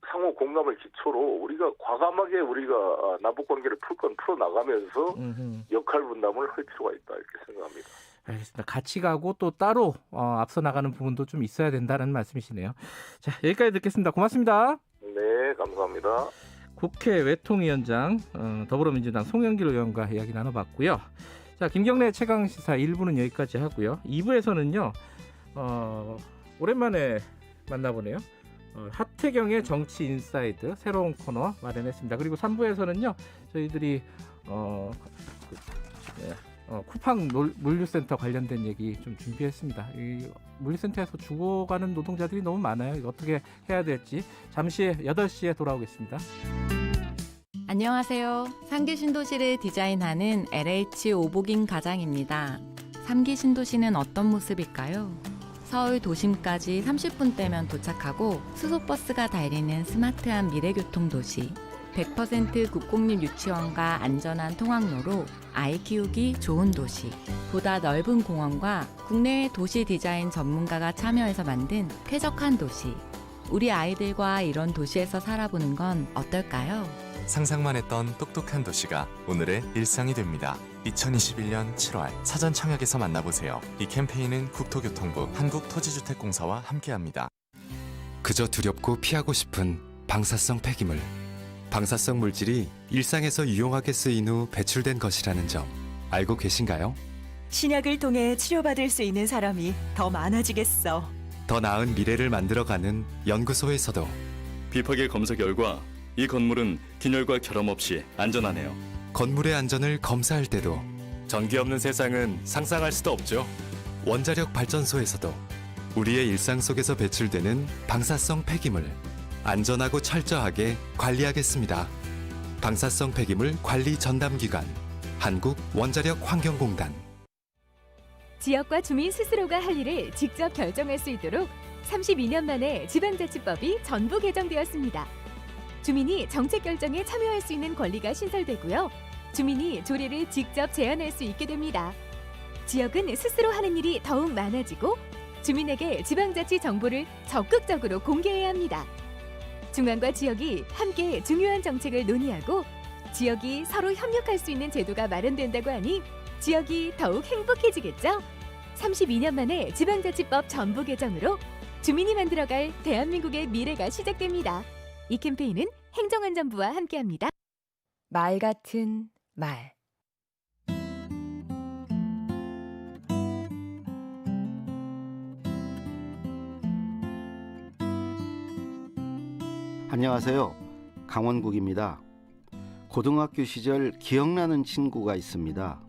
상호 공감을 기초로 우리가 과감하게 우리가 남북 관계를 풀 건 풀어 나가면서 역할 분담을 할 필요가 있다 이렇게 생각합니다.
알겠습니다. 같이 가고 또 따로 앞서 나가는 부분도 좀 있어야 된다는 말씀이시네요. 자, 여기까지 듣겠습니다. 고맙습니다.
네, 감사합니다.
국회 외통위원장 더불어민주당 송영길 의원과 이야기 나눠봤고요. 자, 김경래 최강시사 1부는 여기까지 하고요. 2부에서는요. 오랜만에 만나보네요. 하태경의 정치 인사이드 새로운 코너 마련했습니다. 그리고 3부에서는요. 저희들이 쿠팡 물류센터 관련된 얘기 좀 준비했습니다. 이 물류센터에서 죽어가는 노동자들이 너무 많아요. 이거 어떻게 해야 될지 잠시 8시에 돌아오겠습니다.
안녕하세요. 3기 신도시를 디자인하는 LH 오복인 과장입니다. 3기 신도시는 어떤 모습일까요? 서울 도심까지 30분대면 도착하고 수소버스가 달리는 스마트한 미래교통 도시. 100% 국공립 유치원과 안전한 통학로로 아이 키우기 좋은 도시. 보다 넓은 공원과 국내의 도시 디자인 전문가가 참여해서 만든 쾌적한 도시. 우리 아이들과 이런 도시에서 살아보는 건 어떨까요?
상상만 했던 똑똑한 도시가 오늘의 일상이 됩니다. 2021년 7월 사전 청약에서 만나보세요. 이 캠페인은 국토교통부 한국토지주택공사와 함께합니다.
그저 두렵고 피하고 싶은 방사성 폐기물. 방사성 물질이 일상에서 유용하게 쓰인 후 배출된 것이라는 점 알고 계신가요?
신약을 통해 치료받을 수 있는 사람이 더 많아지겠어.
더 나은 미래를 만들어가는 연구소에서도
비파계 검사 결과 이 건물은 균열과 결함 없이 안전하네요.
건물의 안전을 검사할 때도
전기 없는 세상은 상상할 수도 없죠.
원자력 발전소에서도 우리의 일상 속에서 배출되는 방사성 폐기물 안전하고 철저하게 관리하겠습니다. 방사성 폐기물 관리 전담기관 한국원자력환경공단.
지역과 주민 스스로가 할 일을 직접 결정할 수 있도록 32년 만에 지방자치법이 전부 개정되었습니다. 주민이 정책 결정에 참여할 수 있는 권리가 신설되고요. 주민이 조례를 직접 제안할 수 있게 됩니다. 지역은 스스로 하는 일이 더욱 많아지고 주민에게 지방자치 정보를 적극적으로 공개해야 합니다. 중앙과 지역이 함께 중요한 정책을 논의하고 지역이 서로 협력할 수 있는 제도가 마련된다고 하니 지역이 더욱 행복해지겠죠? 32년 만에 지방자치법 전부 개정으로 주민이 만들어갈 대한민국의 미래가 시작됩니다. 이 캠페인은 행정안전부와 함께합니다.
말 같은 말.
안녕하세요. 강원국입니다. 고등학교 시절 기억나는 친구가 있습니다.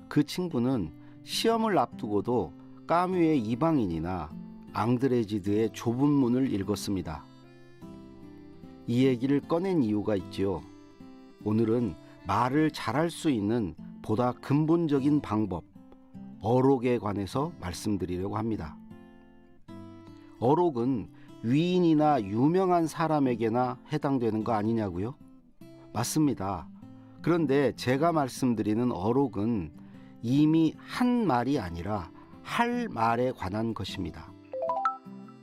그 친구는 시험을 앞두고도 까뮤의 이방인이나 앙드레지드의 좁은 문을 읽었습니다. 이 얘기를 꺼낸 이유가 있지요. 오늘은 말을 잘할 수 있는 보다 근본적인 방법, 어록에 관해서 말씀드리려고 합니다. 어록은 위인이나 유명한 사람에게나 해당되는 거 아니냐고요? 맞습니다. 그런데 제가 말씀드리는 어록은 이미 한 말이 아니라 할 말에 관한 것입니다.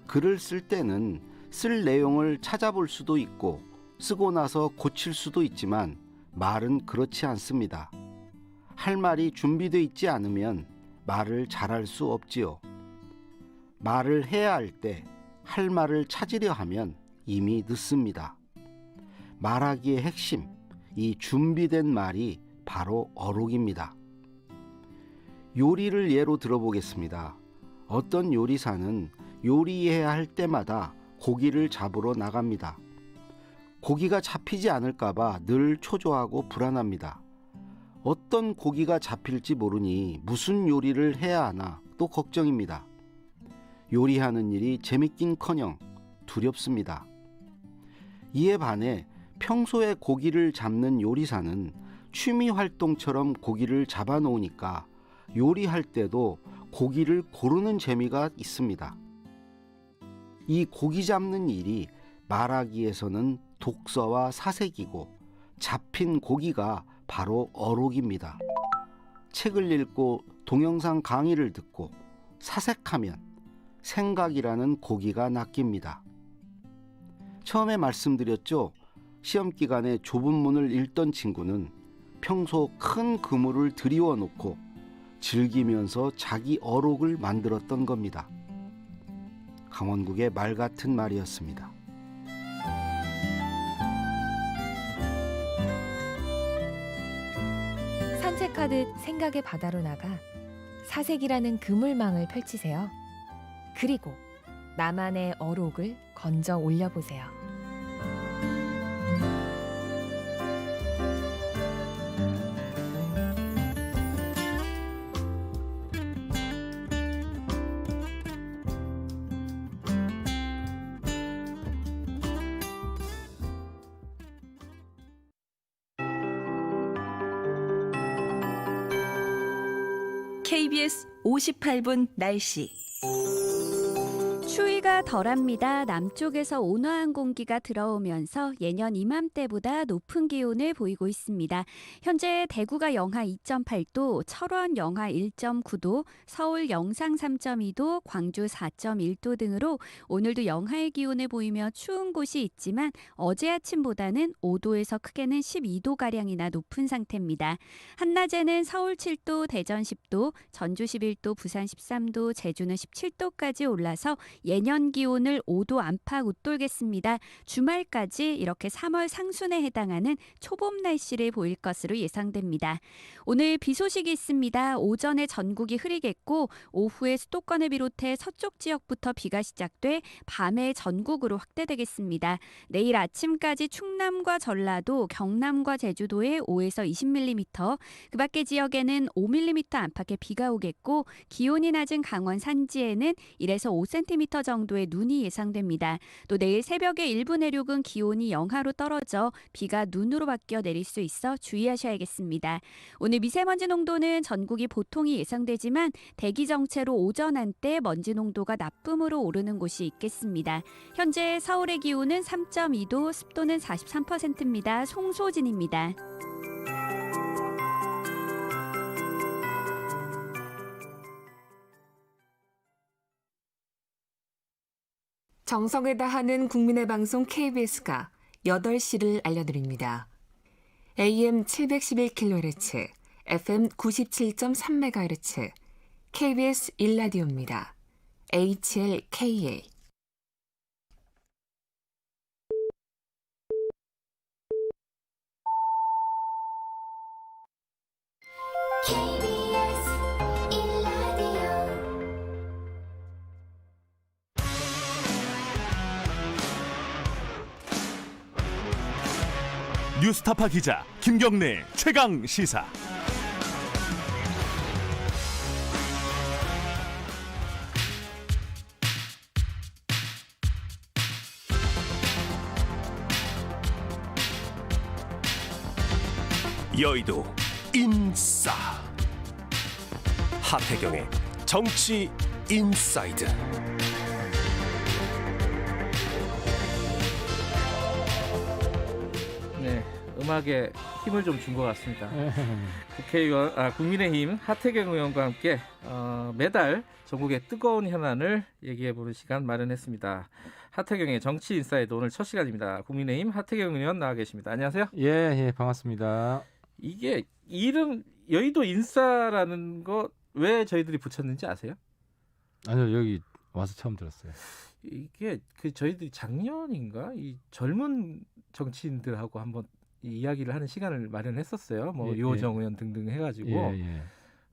글을 쓸 때는 쓸 내용을 찾아볼 수도 있고 쓰고 나서 고칠 수도 있지만 말은 그렇지 않습니다. 할 말이 준비되어 있지 않으면 말을 잘할 수 없지요. 말을 해야 할 때 할 말을 찾으려 하면 이미 늦습니다. 말하기의 핵심, 이 준비된 말이 바로 어록입니다. 요리를 예로 들어보겠습니다. 어떤 요리사는 요리해야 할 때마다 고기를 잡으러 나갑니다. 고기가 잡히지 않을까봐 늘 초조하고 불안합니다. 어떤 고기가 잡힐지 모르니 무슨 요리를 해야 하나 또 걱정입니다. 요리하는 일이 재밌긴커녕 두렵습니다. 이에 반해 평소에 고기를 잡는 요리사는 취미 활동처럼 고기를 잡아놓으니까 요리할 때도 고기를 고르는 재미가 있습니다. 이 고기 잡는 일이 말하기에서는 독서와 사색이고 잡힌 고기가 바로 어록입니다. 책을 읽고 동영상 강의를 듣고 사색하면 생각이라는 고기가 낚입니다. 처음에 말씀드렸죠. 시험 기간에 좁은 문을 읽던 친구는 평소 큰 그물을 들이워 놓고 즐기면서 자기 어록을 만들었던 겁니다. 강원국의 말 같은 말이었습니다.
산책하듯 생각의 바다로 나가 사색이라는 그물망을 펼치세요. 그리고 나만의 어록을 건져 올려보세요.
KBS 58분 날씨.
추위가 덜합니다. 남쪽에서 온화한 공기가 들어오면서 예년 이맘때보다 높은 기온을 보이고 있습니다. 현재 대구가 영하 2.8도, 철원 영하 1.9도, 서울 영상 3.2도, 광주 4.1도 등으로 오늘도 영하의 기온을 보이며 추운 곳이 있지만 어제 아침보다는 5도에서 크게는 12도가량이나 높은 상태입니다. 한낮에는 서울 7도, 대전 10도, 전주 11도, 부산 13도, 제주는 17도까지 올라서 예년 기온을 5도 안팎 웃돌겠습니다. 주말까지 이렇게 3월 상순에 해당하는 초봄 날씨를 보일 것으로 예상됩니다. 오늘 비 소식이 있습니다. 오전에 전국이 흐리겠고 오후에 수도권을 비롯해 서쪽 지역부터 비가 시작돼 밤에 전국으로 확대되겠습니다. 내일 아침까지 충남과 전라도, 경남과 제주도에 5에서 20mm, 그 밖의 지역에는 5mm 안팎의 비가 오겠고 기온이 낮은 강원 산지에는 1에서 5cm 정도의 눈이 예상됩니다. 또 내일 새벽에 일부 내륙은 기온이 영하로 떨어져 비가 눈으로 바뀌어 내릴 수 있어 주의하셔야겠습니다. 오늘 미세먼지 농도는 전국이 보통이 예상되지만 대기 정체로 오전 한때 먼지 농도가 나쁨으로 오르는 곳이 있겠습니다. 현재 서울의 기온은 3.2도, 습도는 43%입니다. 송소진입니다.
정성을 다하는 국민의 방송 KBS가 8시를 알려드립니다. AM 711kHz, FM 97.3MHz, KBS 1라디오입니다. HLKA
뉴스타파 기자 김경래 최강 시사. 여의도 인싸 하태경의 정치 인사이드.
네, 음악에 힘을 좀 준 것 같습니다. 국회의원, 국민의힘 하태경 의원과 함께 매달 전국의 뜨거운 현안을 얘기해보는 시간 마련했습니다. 하태경의 정치 인사이드 오늘 첫 시간입니다. 국민의힘 하태경 의원 나와 계십니다. 안녕하세요.
예, 반갑습니다.
이게 이름 여의도 인싸라는 거 왜 저희들이 붙였는지 아세요?
아니요, 여기 와서 처음 들었어요.
이게 저희들이 작년인가 이 젊은 정치인들하고 한번 이야기를 하는 시간을 마련했었어요. 뭐 유호정 의원 등등 해가지고.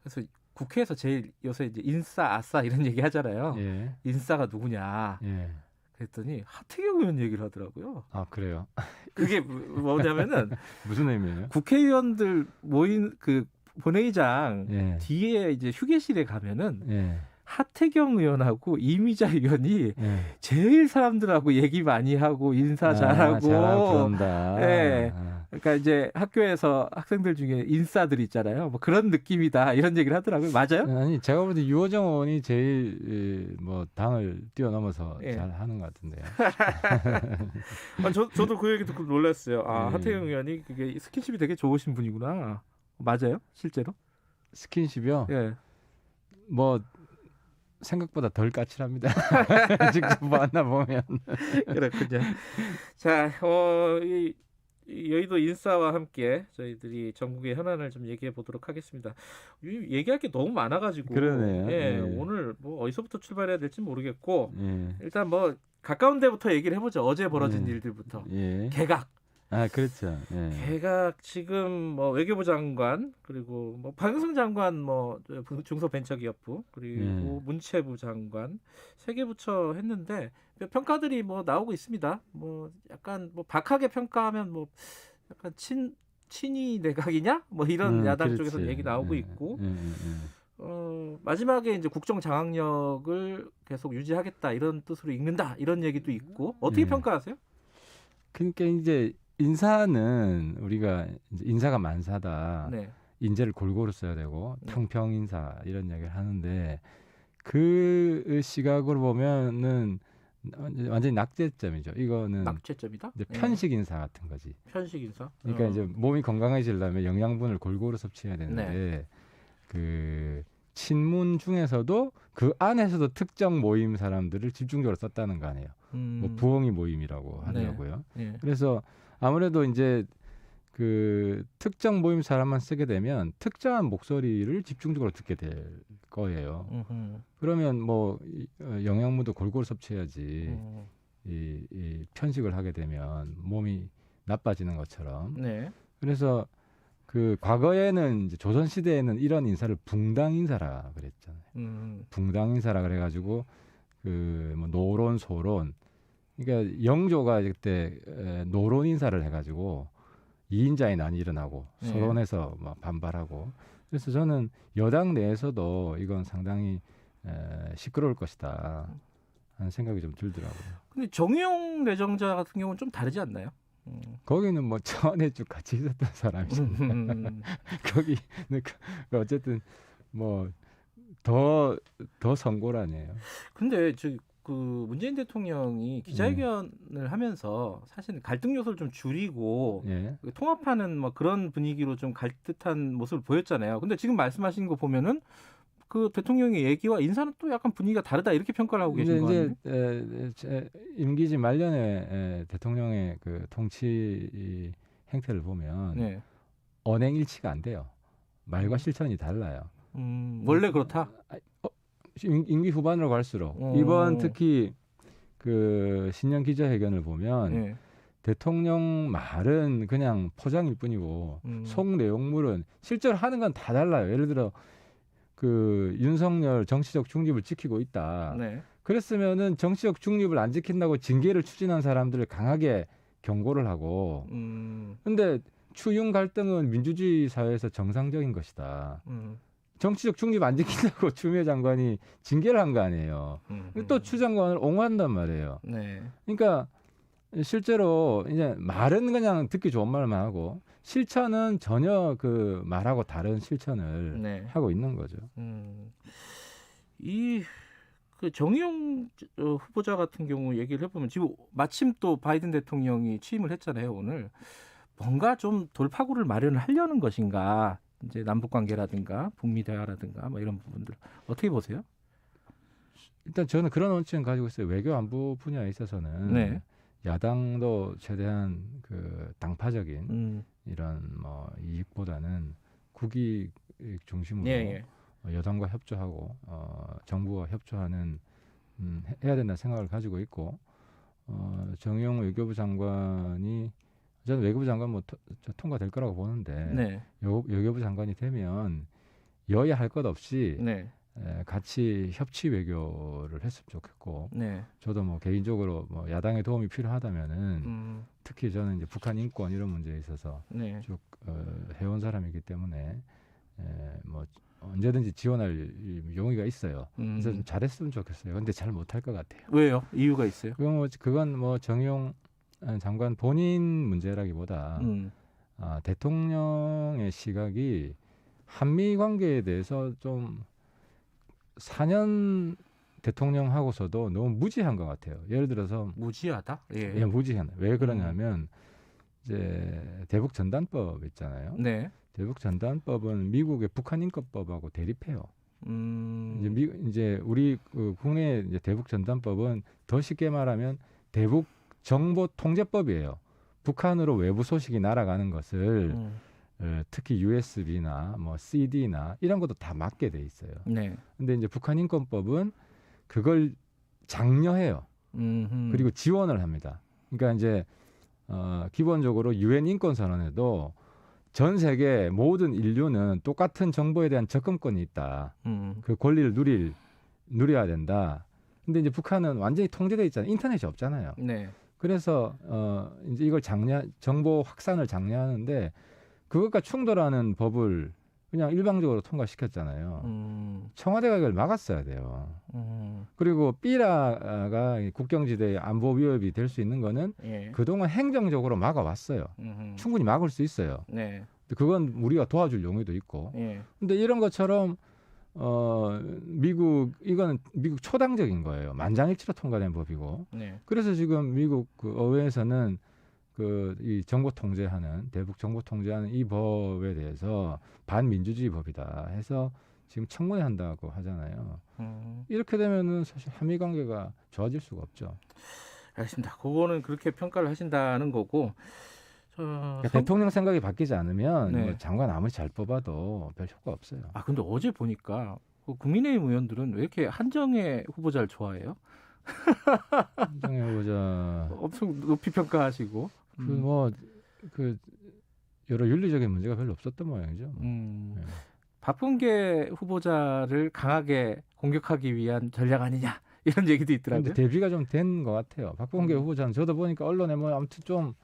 그래서 국회에서 제일 요새 이제 인싸 아싸 이런 얘기 하잖아요. 인싸가 누구냐. 그랬더니 하태경 의원 얘기를 하더라고요.
아, 그래요?
그게 뭐냐면은
무슨 의미예요?
국회의원들 모인 그 본회의장 뒤에 이제 휴게실에 가면은 하태경 의원하고 이미자 의원이 제일 사람들하고 얘기 많이 하고 인사 잘하고
잘한다.
그러니까 이제 학교에서 학생들 중에 인싸들 있잖아요. 뭐 그런 느낌이다 이런 얘기를 하더라고요. 맞아요?
아니, 제가 볼 때 유호정 의원이 제일 뭐 당을 뛰어넘어서 잘 하는 것 같은데요.
저도 그 얘기 듣고 놀랐어요. 하태경 의원이 그게 스킨십이 되게 좋으신 분이구나. 맞아요? 실제로?
스킨십이요? 뭐 생각보다 덜 까칠합니다. 직접 만나보면.
그렇군요. 자, 이 여의도 인싸와 함께 저희들이 전국의 현안을 좀 얘기해 보도록 하겠습니다. 얘기할 게 너무 많아가지고
그러네요.
오늘 뭐 어디서부터 출발해야 될지 모르겠고 일단 뭐 가까운 데부터 얘기를 해보죠. 어제 벌어진 일들부터. 개각.
아, 그렇죠.
개각 지금 뭐 외교부 장관 그리고 뭐 박영선 장관 뭐 중소벤처기업부 그리고 문체부 장관 세 개 부처 했는데 평가들이 뭐 나오고 있습니다. 뭐 약간 뭐 박하게 평가하면 뭐 약간 친이 내각이냐 뭐 이런 야당
그렇지.
쪽에서 얘기 나오고 있고 마지막에 이제 국정 장악력을 계속 유지하겠다 이런 뜻으로 읽는다 이런 얘기도 있고 어떻게 평가하세요?
그러니까 이제 인사는 우리가 이제 인사가 만사다. 인재를 골고루 써야 되고 평평 인사 이런 이야기를 하는데 그 시각으로 보면은 완전히 낙제점이죠. 이거는
낙제점이다?
이제 편식 인사 같은 거지.
편식 인사?
그러니까 이제 몸이 건강해지려면 영양분을 골고루 섭취해야 되는데 그 친문 중에서도 그 안에서도 특정 모임 사람들을 집중적으로 썼다는 거 아니에요. 뭐 부엉이 모임이라고 하더라고요. 그래서 아무래도 이제 그 특정 모임 사람만 쓰게 되면 특정한 목소리를 집중적으로 듣게 될 거예요. 그러면 뭐 영양분도 골고루 섭취해야지 이 편식을 하게 되면 몸이 나빠지는 것처럼. 그래서 그 과거에는 이제 조선 시대에는 이런 인사를 붕당 인사라 그랬잖아요. 붕당 인사라 그래가지고 그 뭐 노론 소론. 그러니까 영조가 그때 노론 인사를 해가지고 2인자의 난이 일어나고 소론에서 막 반발하고 그래서 저는 여당 내에서도 이건 상당히 시끄러울 것이다 하는 생각이 좀 들더라고요.
근데 정의용 내정자 같은 경우는 좀 다르지 않나요?
거기는 뭐 전에 쭉 같이 있었던 사람이잖아요. 거기는 어쨌든 뭐 더 선고라네요.
근데 그 문재인 대통령이 기자회견을 하면서 사실 갈등 요소를 좀 줄이고 통합하는 뭐 그런 분위기로 좀 갈 듯한 모습을 보였잖아요. 근데 지금 말씀하신 거 보면은 그 대통령의 얘기와 인사는 또 약간 분위기가 다르다 이렇게 평가를 하고 계신 거 아니에요?
이제 임기직 말년에 대통령의 그 통치 행태를 보면 언행일치가 안 돼요. 말과 실천이 달라요.
원래 그렇다.
임기 후반으로 갈수록 이번 특히 그 신년 기자회견을 보면 대통령 말은 그냥 포장일 뿐이고 속 내용물은 실제로 하는 건 다 달라요. 예를 들어 그 윤석열 정치적 중립을 지키고 있다. 그랬으면은 정치적 중립을 안 지킨다고 징계를 추진한 사람들을 강하게 경고를 하고. 근데 추윤 갈등은 민주주의 사회에서 정상적인 것이다. 정치적 중립 안 지킨다고 추미애 장관이 징계를 한 거 아니에요. 또 추 장관을 옹호한단 말이에요.
네.
그러니까 실제로 이제 말은 그냥 듣기 좋은 말만 하고 실천은 전혀 그 말하고 다른 실천을
네.
하고 있는 거죠.
이 그 정의용 후보자 같은 경우 얘기를 해보면 지금 마침 또 바이든 대통령이 취임을 했잖아요. 오늘 뭔가 좀 돌파구를 마련을 하려는 것인가? 이제 남북 관계라든가 북미 대화라든가 뭐 이런 부분들 어떻게 보세요?
일단 저는 그런 원칙을 가지고 있어요. 외교 안보 분야에 있어서는
네.
야당도 최대한 그 당파적인 이런 뭐 이익보다는 국익 중심으로 여당과 협조하고 정부와 협조하는 해야 된다는 생각을 가지고 있고 정의용 외교부 장관이 저는 외교부 장관 뭐 통과될 거라고 보는데
네.
외교부 장관이 되면 여야 할 것 없이
네.
같이 협치 외교를 했으면 좋겠고
네.
저도 뭐 개인적으로 뭐 야당의 도움이 필요하다면은 특히 저는 이제 북한 인권 이런 문제에 있어서
네.
쭉 해온 사람이기 때문에 뭐 언제든지 지원할 용의가 있어요. 그래서 좀 잘했으면 좋겠어요. 근데 잘 못할 것 같아요.
왜요? 이유가 있어요?
그건 뭐 정의용 장관 본인 문제라기보다 대통령의 시각이 한미 관계에 대해서 좀 4년 대통령 하고서도 너무 무지한 것 같아요. 예를 들어서
무지하다?
예, 무지한. 왜 그러냐면 이제 대북 전단법 있잖아요.
네.
대북 전단법은 미국의 북한 인권법하고 대립해요. 이제 우리 국내 이제 대북 전단법은 더 쉽게 말하면 대북 정보 통제법이에요. 북한으로 외부 소식이 날아가는 것을 특히 USB나 뭐 CD나 이런 것도 다 막게 돼 있어요.
네.
근데 이제 북한 인권법은 그걸 장려해요. 그리고 지원을 합니다. 그러니까 이제 기본적으로 유엔 인권 선언에도 전 세계 모든 인류는 똑같은 정보에 대한 접근권이 있다. 그 권리를 누려야 된다. 근데 이제 북한은 완전히 통제돼 있잖아요. 인터넷이 없잖아요.
네.
그래서 이제 이걸 정보 확산을 장려하는데 그것과 충돌하는 법을 그냥 일방적으로 통과시켰잖아요. 청와대가 이걸 막았어야 돼요. 그리고 삐라가 국경지대의 안보 위협이 될 수 있는 거는 그동안 행정적으로 막아왔어요. 충분히 막을 수 있어요.
네.
그건 우리가 도와줄 용의도 있고. 근데 이런 것처럼 이거는 미국 초당적인 거예요. 만장일치로 통과된 법이고.
네.
그래서 지금 미국 그 의회에서는 이 정보 통제하는 대북 정보 통제하는 이 법에 대해서 반민주주의 법이다 해서 지금 청문회 한다고 하잖아요. 이렇게 되면은 사실 한미 관계가 좋아질 수가 없죠.
알겠습니다. 그거는 그렇게 평가를 하신다는 거고.
그러니까 대통령 생각이 바뀌지 않으면
네.
뭐 장관 아무리 잘 뽑아도 별 효과 없어요.
아 근데 어제 보니까 국민의힘 의원들은 왜 이렇게 한정혜 후보자를 좋아해요?
한정혜 후보자
엄청 높이 평가하시고.
그 여러 윤리적인 문제가 별로 없었던 모양이죠. 네.
박범계 후보자를 강하게 공격하기 위한 전략 아니냐 이런 얘기도 있더라고요.
근데 대비가 좀 된 것 같아요. 박범계 후보자는 저도 보니까 언론에 뭐 아무튼 좀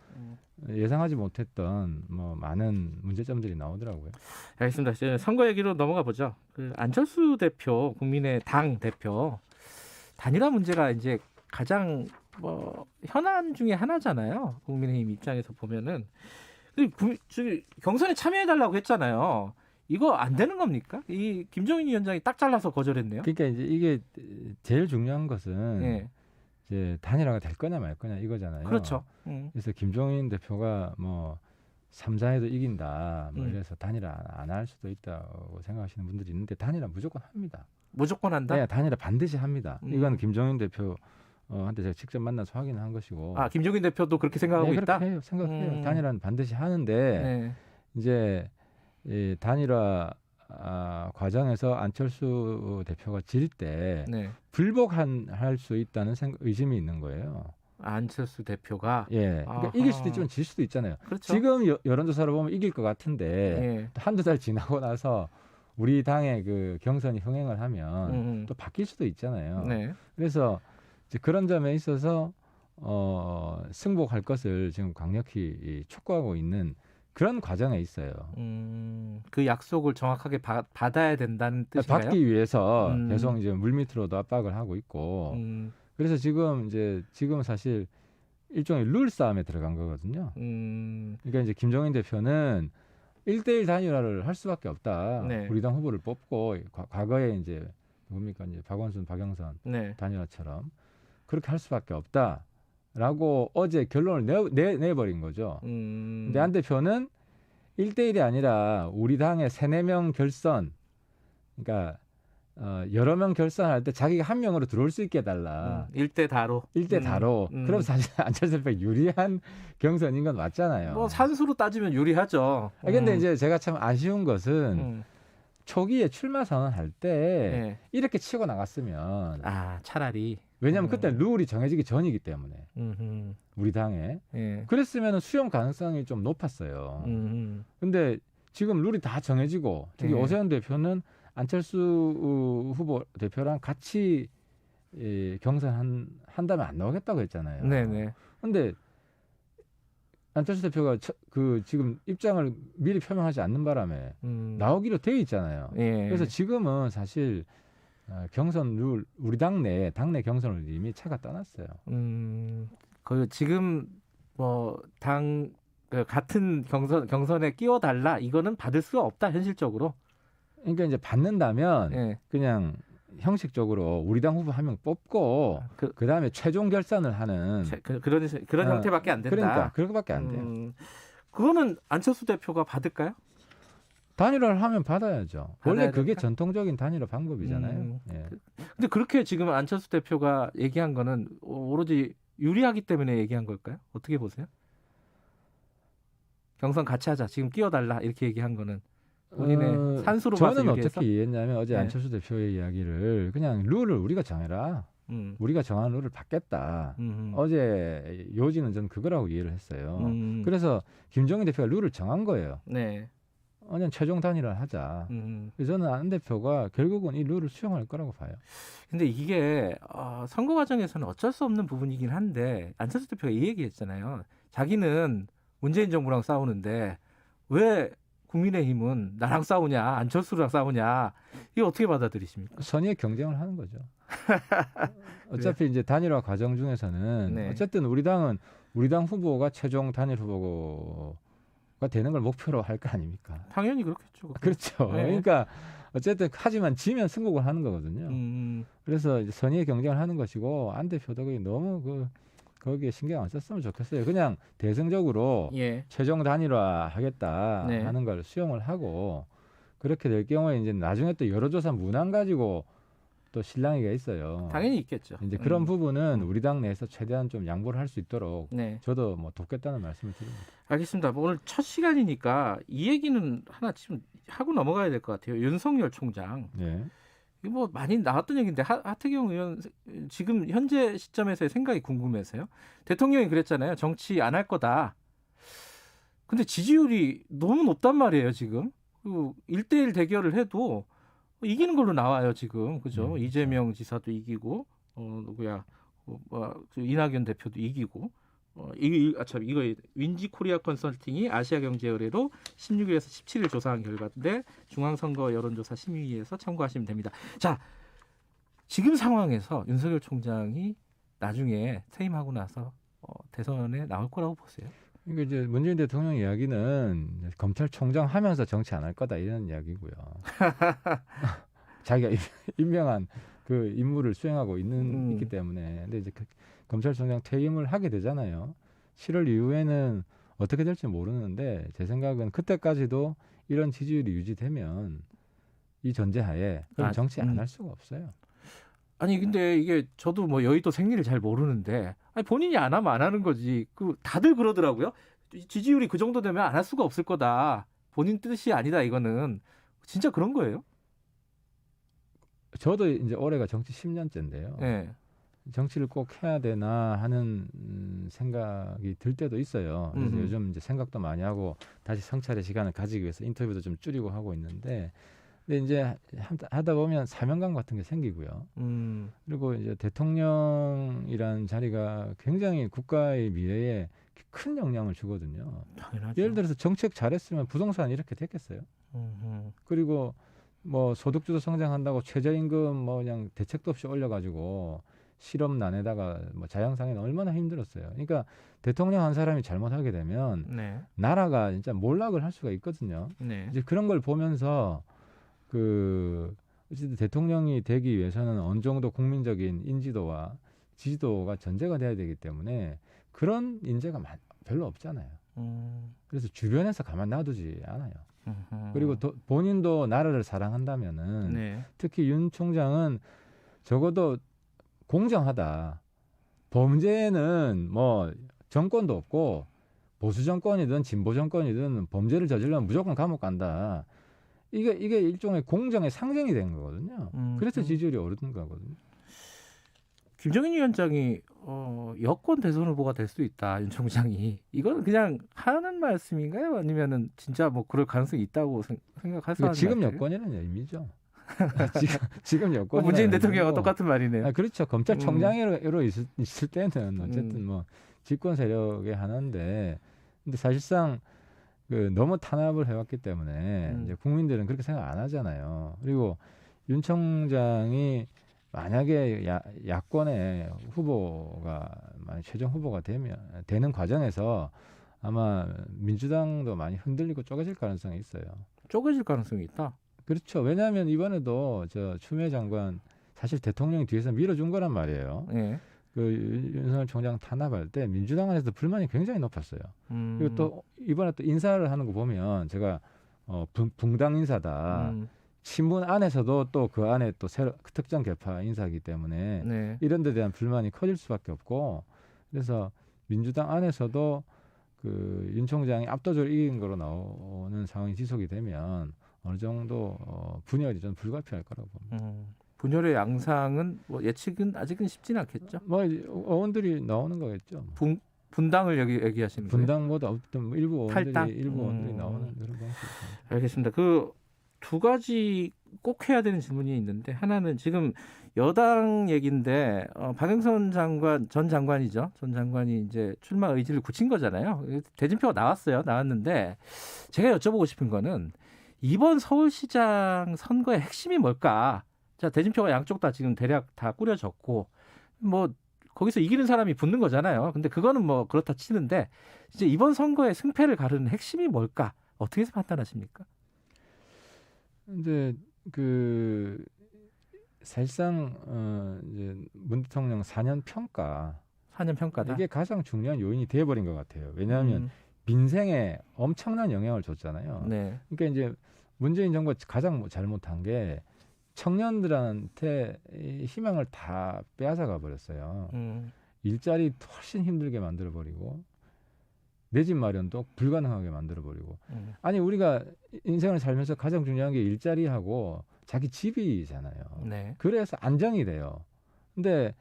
예상하지 못했던 뭐 많은 문제점들이 나오더라고요.
알겠습니다. 이제 선거 얘기로 넘어가 보죠. 그 안철수 대표, 국민의 당 대표 단일화 문제가 이제 가장 뭐 현안 중에 하나잖아요. 국민의힘 입장에서 보면은 경선에 참여해달라고 했잖아요. 이거 안 되는 겁니까? 이 김종인 위원장이 딱 잘라서 거절했네요.
그러니까 이제 이게 제일 중요한 것은 이제 단일화가 될 거냐 말 거냐 이거잖아요.
그렇죠.
그래서 김종인 대표가 뭐 3자에도 이긴다. 뭐 이래서 단일화 안 할 수도 있다고 생각하시는 분들이 있는데 단일화 무조건 합니다.
무조건 한다?
네, 단일화 반드시 합니다. 이건 김종인 대표 한테 제가 직접 만나서 확인한 것이고.
아, 김종인 대표도 그렇게 생각하고 있다?
그렇게 해요. 생각해요. 단일화는 반드시 하는데 이제 이 단일화 과정에서 안철수 대표가 질 때 불복할 수 있다는 의심이 있는 거예요.
안철수 대표가?
예. 그러니까 이길 수도 있지만 질 수도 있잖아요.
그렇죠.
지금 여론조사를 보면 이길 것 같은데 한두 달 지나고 나서 우리 당의 그 경선이 흥행을 하면 또 바뀔 수도 있잖아요. 그래서 이제 그런 점에 있어서 승복할 것을 지금 강력히 촉구하고 있는 그런 과정에 있어요.
그 약속을 정확하게 받아야 된다는 뜻인가요?
받기 위해서 계속 이제 물밑으로도 압박을 하고 있고. 그래서 지금 사실 일종의 룰 싸움에 들어간 거거든요. 그러니까 이제 김종인 대표는 1대1 단일화를 할 수밖에 없다.
네.
우리 당 후보를 뽑고 과거에 이제 뭡니까 이제 박원순, 박영선
네.
단일화처럼 그렇게 할 수밖에 없다라고 어제 결론을 내버린 거죠. 근데 안 대표는 1대1이 아니라 우리 당의 3, 4명 결선, 그러니까 여러 명 결선할 때 자기가 한 명으로 들어올 수 있게 해달라.
1대 다로.
1대 다로. 그럼 사실 안철수 대표 유리한 경선인 건 맞잖아요.
뭐 산수로 따지면 유리하죠.
근데 이제 제가 참 아쉬운 것은 초기에 출마 선언할 때 이렇게 치고 나갔으면
차라리
왜냐하면 그때 룰이 정해지기 전이기 때문에 우리 당에 그랬으면 수용 가능성이 좀 높았어요. 근데 지금 룰이 다 정해지고 특히 오세훈 대표는 안철수 후보 대표랑 같이 경선한다면 안 나오겠다고 했잖아요.
네네.
근데 안철수 대표가 지금 입장을 미리 표명하지 않는 바람에 나오기로 돼 있잖아요. 그래서 지금은 사실 경선 룰 우리 당내 경선을 이미 차가 떠났어요.
지금 뭐 당 같은 경선에 끼워달라 이거는 받을 수가 없다 현실적으로.
그러니까 이제 받는다면 그냥 형식적으로 우리 당 후보 한 명 뽑고 그 다음에 최종 결산을 하는
그런 형태밖에 안 된다.
그러니까 그렇게밖에 안 돼요.
그거는 안철수 대표가 받을까요?
단일화를 하면 받아야죠. 원래 그게 전통적인 단일화 방법이잖아요.
근데 그렇게 지금 안철수 대표가 얘기한 거는 오로지 유리하기 때문에 얘기한 걸까요? 어떻게 보세요? 경선 같이 하자. 지금 끼워달라 이렇게 얘기한 거는. 본인의 산수로 봐서
저는
유리해서?
어떻게 이해했냐면 어제 안철수 대표의 이야기를 그냥 룰을 우리가 정해라. 우리가 정한 룰을 받겠다. 어제 요지는 저는 그거라고 이해를 했어요. 그래서 김종인 대표가 룰을 정한 거예요.
네.
그냥 최종 단일화를 하자. 그래서 저는 안 대표가 결국은 이 룰을 수용할 거라고 봐요.
근데 이게 선거 과정에서는 어쩔 수 없는 부분이긴 한데 안철수 대표가 이 얘기했잖아요. 자기는 문재인 정부랑 싸우는데 왜 국민의힘은 나랑 싸우냐, 안철수랑 싸우냐, 이거 어떻게 받아들이십니까?
선의의 경쟁을 하는 거죠. 어차피 이제 단일화 과정 중에서는 어쨌든 우리 당 후보가 최종 단일 후보가 되는 걸 목표로 할 거 아닙니까?
당연히 그렇겠죠.
그렇죠. 그러니까 어쨌든 하지만 지면 승복을 하는 거거든요. 그래서 이제 선의의 경쟁을 하는 것이고 안 대표도 너무 거기에 신경 안 썼으면 좋겠어요. 그냥 대승적으로 최종 단일화 하겠다 하는 걸 수용을 하고 그렇게 될 경우에 이제 나중에 또 여론조사 문안 가지고 또 실랑이가 있어요.
당연히 있겠죠.
이제 그런 부분은 우리 당 내에서 최대한 좀 양보를 할 수 있도록 저도 뭐 돕겠다는 말씀을 드립니다.
알겠습니다. 오늘 첫 시간이니까 이 얘기는 하나 지금 하고 넘어가야 될 것 같아요. 윤석열 총장. 이거 뭐 많이 나왔던 얘기인데 하태경 의원 지금 현재 시점에서의 생각이 궁금해서요. 대통령이 그랬잖아요. 정치 안 할 거다. 근데 지지율이 너무 높단 말이에요, 지금. 그리고 1대1 대결을 해도 이기는 걸로 나와요, 지금. 그죠? 이재명 지사도 이기고 이낙연 대표도 이기고. 이거 윈지 코리아 컨설팅이 아시아경제의뢰로 16일에서 17일 조사한 결과인데 중앙선거 여론조사 심의위에서 참고하시면 됩니다. 자, 지금 상황에서 윤석열 총장이 나중에 퇴임하고 나서 대선에 나올 거라고 보세요?
그러니까 이제 문재인 대통령 이야기는 검찰총장 하면서 정치 안 할 거다 이런 이야기고요. 자기가 임명한 그 임무를 수행하고 있기 때문에. 근데 이제 검찰총장 퇴임을 하게 되잖아요. 7월 이후에는 어떻게 될지 모르는데 제 생각은 그때까지도 이런 지지율이 유지되면 이 전제하에 그럼 정치 안 할 수가 없어요.
아니 근데 이게 저도 뭐 여의도 생리를 잘 모르는데 본인이 안 하면 안 하는 거지. 다들 그러더라고요. 지지율이 그 정도 되면 안 할 수가 없을 거다. 본인 뜻이 아니다 이거는. 진짜 그런 거예요?
저도 이제 올해가 정치 10년째인데요. 정치를 꼭 해야 되나 하는 생각이 들 때도 있어요. 그래서 요즘 이제 생각도 많이 하고 다시 성찰의 시간을 가지기 위해서 인터뷰도 좀 줄이고 하고 있는데 근데 이제 하다 보면 사명감 같은 게 생기고요. 그리고 이제 대통령이라는 자리가 굉장히 국가의 미래에 큰 영향을 주거든요.
당연하죠.
예를 들어서 정책 잘했으면 부동산 이렇게 됐겠어요. 그리고 뭐 소득주도 성장한다고 최저임금 뭐 그냥 대책도 없이 올려가지고 실업난에다가 뭐 자영상에는 얼마나 힘들었어요. 그러니까 대통령 한 사람이 잘못하게 되면
네.
나라가 진짜 몰락을 할 수가 있거든요.
네.
이제 그런 걸 보면서 어쨌든 대통령이 되기 위해서는 어느 정도 국민적인 인지도와 지지도가 전제가 돼야 되기 때문에 그런 인재가 별로 없잖아요. 그래서 주변에서 가만 놔두지 않아요. 그리고 본인도 나라를 사랑한다면은
네.
특히 윤 총장은 적어도 공정하다. 범죄는 뭐 정권도 없고 보수 정권이든 진보 정권이든 범죄를 저지르면 무조건 감옥 간다. 이게 일종의 공정의 상징이 된 거거든요. 그래서 지지율이 오르는 거거든요.
김정인 위원장이 여권 대선 후보가 될 수 있다. 윤 총장이. 이건 그냥 하는 말씀인가요? 아니면은 진짜 뭐 그럴 가능성이 있다고 생각해서 하는
지금
말이에요?
여권이라는 의미죠. 지금 여권.
문재인 대통령과 똑같은 말이네요.
그렇죠. 검찰총장으로 있을 때는 어쨌든 뭐 집권 세력의 하나인데, 근데 사실상 너무 탄압을 해왔기 때문에 이제 국민들은 그렇게 생각 안 하잖아요. 그리고 윤 총장이 만약에 야권의 후보가 최종 후보가 되는 과정에서 아마 민주당도 많이 흔들리고 쪼개질 가능성이 있어요.
쪼개질 가능성이 있다.
그렇죠. 왜냐하면 이번에도 추미애 장관 사실 대통령이 뒤에서 밀어준 거란 말이에요.
네.
윤석열 총장 탄압할 때 민주당 안에서 굉장히 굉장히 높았어요. 그리고 또 이번에 또 인사를 하는 거 보면 제가 붕당 인사다. 신문 안에서도 또 그 안에 또 특정 계파 인사이기 때문에
네.
이런 데 대한 불만이 커질 수밖에 없고, 그래서 민주당 안에서도 윤 총장이 압도적으로 이긴 거로 나오는 상황이 지속이 되면 어느 정도 분열이 좀 불가피할 거라고 봅니다.
분열의 양상은 뭐 예측은 아직은 쉽지는 않겠죠.
뭐 의원들이 나오는 거겠죠.
분당을 얘기하시는 거예요?
분당보다 어떤 일부 의원들이 나오는 그런 방식입니다.
알겠습니다. 두 가지 꼭 해야 되는 질문이 있는데, 하나는 지금 여당 얘기인데 박영선 전 장관이죠. 전 장관이 이제 출마 의지를 굳힌 거잖아요. 대진표가 나왔는데 제가 여쭤보고 싶은 거는 이번 서울시장 선거의 핵심이 뭘까? 자, 대진표가 양쪽 다 지금 대략 다 꾸려졌고 뭐 거기서 이기는 사람이 붙는 거잖아요. 근데 그거는 뭐 그렇다 치는데 이제 이번 선거의 승패를 가르는 핵심이 뭘까? 어떻게 해서 판단하십니까?
근데 사실상 이제 문 대통령 4년 평가다. 이게 가장 중요한 요인이 돼버린 것 같아요. 왜냐하면 민생에 엄청난 영향을 줬잖아요.
네.
그러니까 이제 문재인 정부가 가장 잘못한 게 청년들한테 희망을 다 빼앗아가 버렸어요. 일자리 훨씬 힘들게 만들어버리고 내 집 마련도 불가능하게 만들어버리고. 아니 우리가 인생을 살면서 가장 중요한 게 일자리하고 자기 집이잖아요.
네.
그래서 안정이 돼요. 근데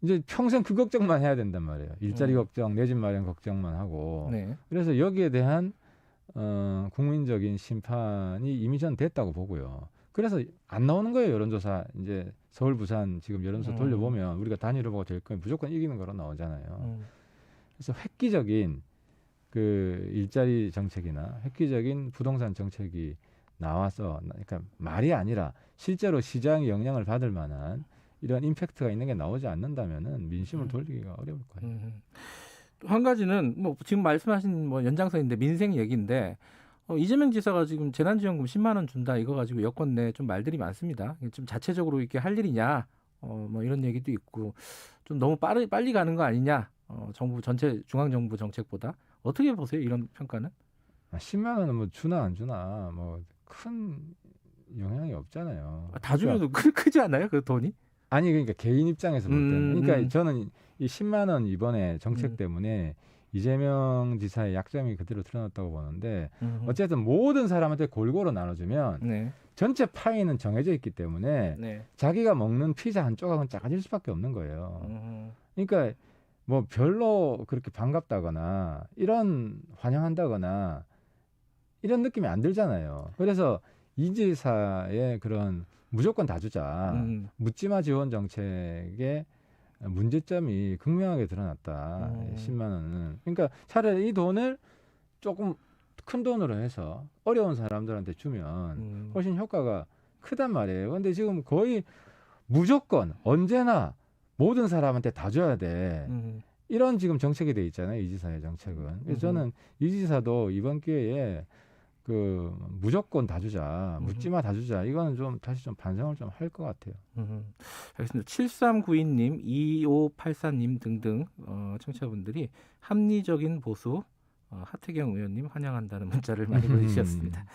이제 평생 그 걱정만 해야 된단 말이에요. 일자리 걱정, 내 집 마련 걱정만 하고.
네.
그래서 여기에 대한 국민적인 심판이 이미 전 됐다고 보고요. 그래서 안 나오는 거예요, 여론조사. 이제 서울, 부산 지금 여론조사 돌려보면 우리가 단일 후보가 될 거면 무조건 이기는 거로 나오잖아요. 그래서 획기적인 일자리 정책이나 획기적인 부동산 정책이 나와서, 그러니까 말이 아니라 실제로 시장의 영향을 받을 만한 이런 임팩트가 있는 게 나오지 않는다면은 민심을 돌리기가 어려울 거예요.
한 가지는 뭐 지금 말씀하신 뭐 연장선인데 민생 얘기인데 이재명 지사가 지금 재난지원금 10만 원 준다 이거 가지고 여권 내 좀 말들이 많습니다. 좀 자체적으로 이렇게 할 일이냐, 뭐 이런 얘기도 있고 좀 너무 빨리 가는 거 아니냐, 정부 전체 중앙 정부 정책보다 어떻게 보세요 이런 평가는?
10만 원은 뭐 주나 안 주나 뭐 큰 영향이 없잖아요.
다 주면 크지 않아요 그 돈이?
아니 그러니까 개인 입장에서 볼 때는 그러니까 저는 이 10만 원 이번에 정책 때문에 이재명 지사의 약점이 그대로 드러났다고 보는데 어쨌든 모든 사람한테 골고루 나눠주면 전체 파이는 정해져 있기 때문에 자기가 먹는 피자 한 조각은 작아질 수밖에 없는 거예요. 그러니까 뭐 별로 그렇게 반갑다거나 이런 환영한다거나 이런 느낌이 안 들잖아요. 그래서 이 지사의 그런 무조건 다 주자, 묻지마 지원 정책의 문제점이 극명하게 드러났다. 10만 원은. 그러니까 차라리 이 돈을 조금 큰 돈으로 해서 어려운 사람들한테 주면 훨씬 효과가 크단 말이에요. 근데 지금 거의 무조건 언제나 모든 사람한테 다 줘야 돼. 이런 지금 정책이 돼 있잖아요. 이 지사의 정책은. 그래서 저는 이 지사도 이번 기회에 그 무조건 다 주자, 묻지마 다 주자. 이거는 좀 다시 좀 반성을 좀 할 것 같아요.
알겠습니다. 7392님, 2584님 등등 청취자분들이 합리적인 보수 하태경 의원님 환영한다는 문자를 많이 보내주셨습니다.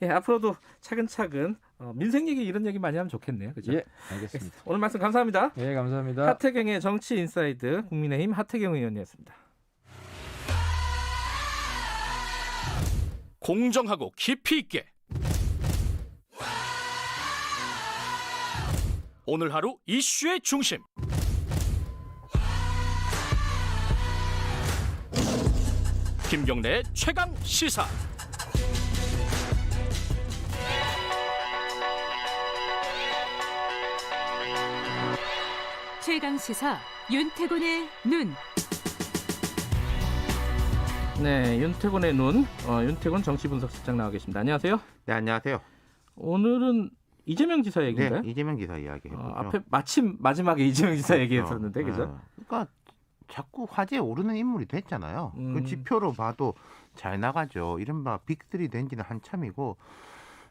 예, 앞으로도 차근차근 민생 얘기 이런 얘기 많이 하면 좋겠네요. 그죠?
예, 알겠습니다.
오늘 말씀 감사합니다.
예, 감사합니다.
하태경의 정치 인사이드 국민의힘 하태경 의원이었습니다.
공정하고 깊이 있게 오늘 하루 이슈의 중심 김경래의 최강 시사.
최강 시사 윤태곤의 눈.
네, 윤태곤의 눈. 윤태곤 정치분석실장 나와 계십니다. 안녕하세요.
네, 안녕하세요.
오늘은 이재명 지사 얘기인가요?
네, 이재명 지사 이야기 해보죠.
앞에 마침 마지막에 이재명 지사 얘기했었는데, 그죠?
그러니까 자꾸 화제에 오르는 인물이 됐잖아요. 그 지표로 봐도 잘 나가죠. 이른바 빅3 된 지는 한참이고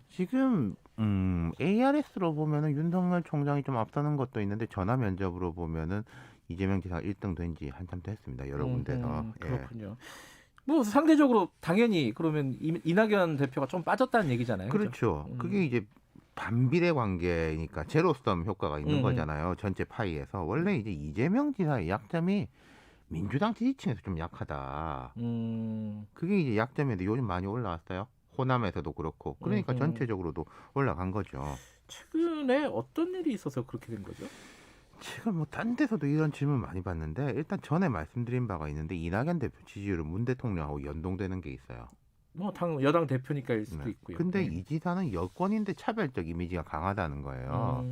지금 ARS로 보면은 윤석열 총장이 좀 앞서는 것도 있는데 전화 면접으로 보면은 이재명 지사가 1등 된 지 한참 됐습니다. 여러 군데서.
그렇군요. 예. 뭐 상대적으로 당연히 그러면 이낙연 대표가 좀 빠졌다는 얘기잖아요.
그렇죠. 그게 이제 반비례 관계니까 제로섬 효과가 있는 거잖아요. 전체 파이에서. 원래 이제 이재명 지사의 약점이 민주당 지지층에서 좀 약하다. 그게 이제 약점인데 요즘 많이 올라왔어요. 호남에서도 그렇고. 그러니까 전체적으로도 올라간 거죠.
최근에 어떤 일이 있어서 그렇게 된 거죠?
지금 뭐 딴 데서도 이런 질문 많이 받는데 일단 전에 말씀드린 바가 있는데 이낙연 대표 지지율은 문 대통령하고 연동되는 게 있어요.
뭐 여당 대표니까일 수도 있고요.
근데 이 지사는 여권인데 차별적 이미지가 강하다는 거예요.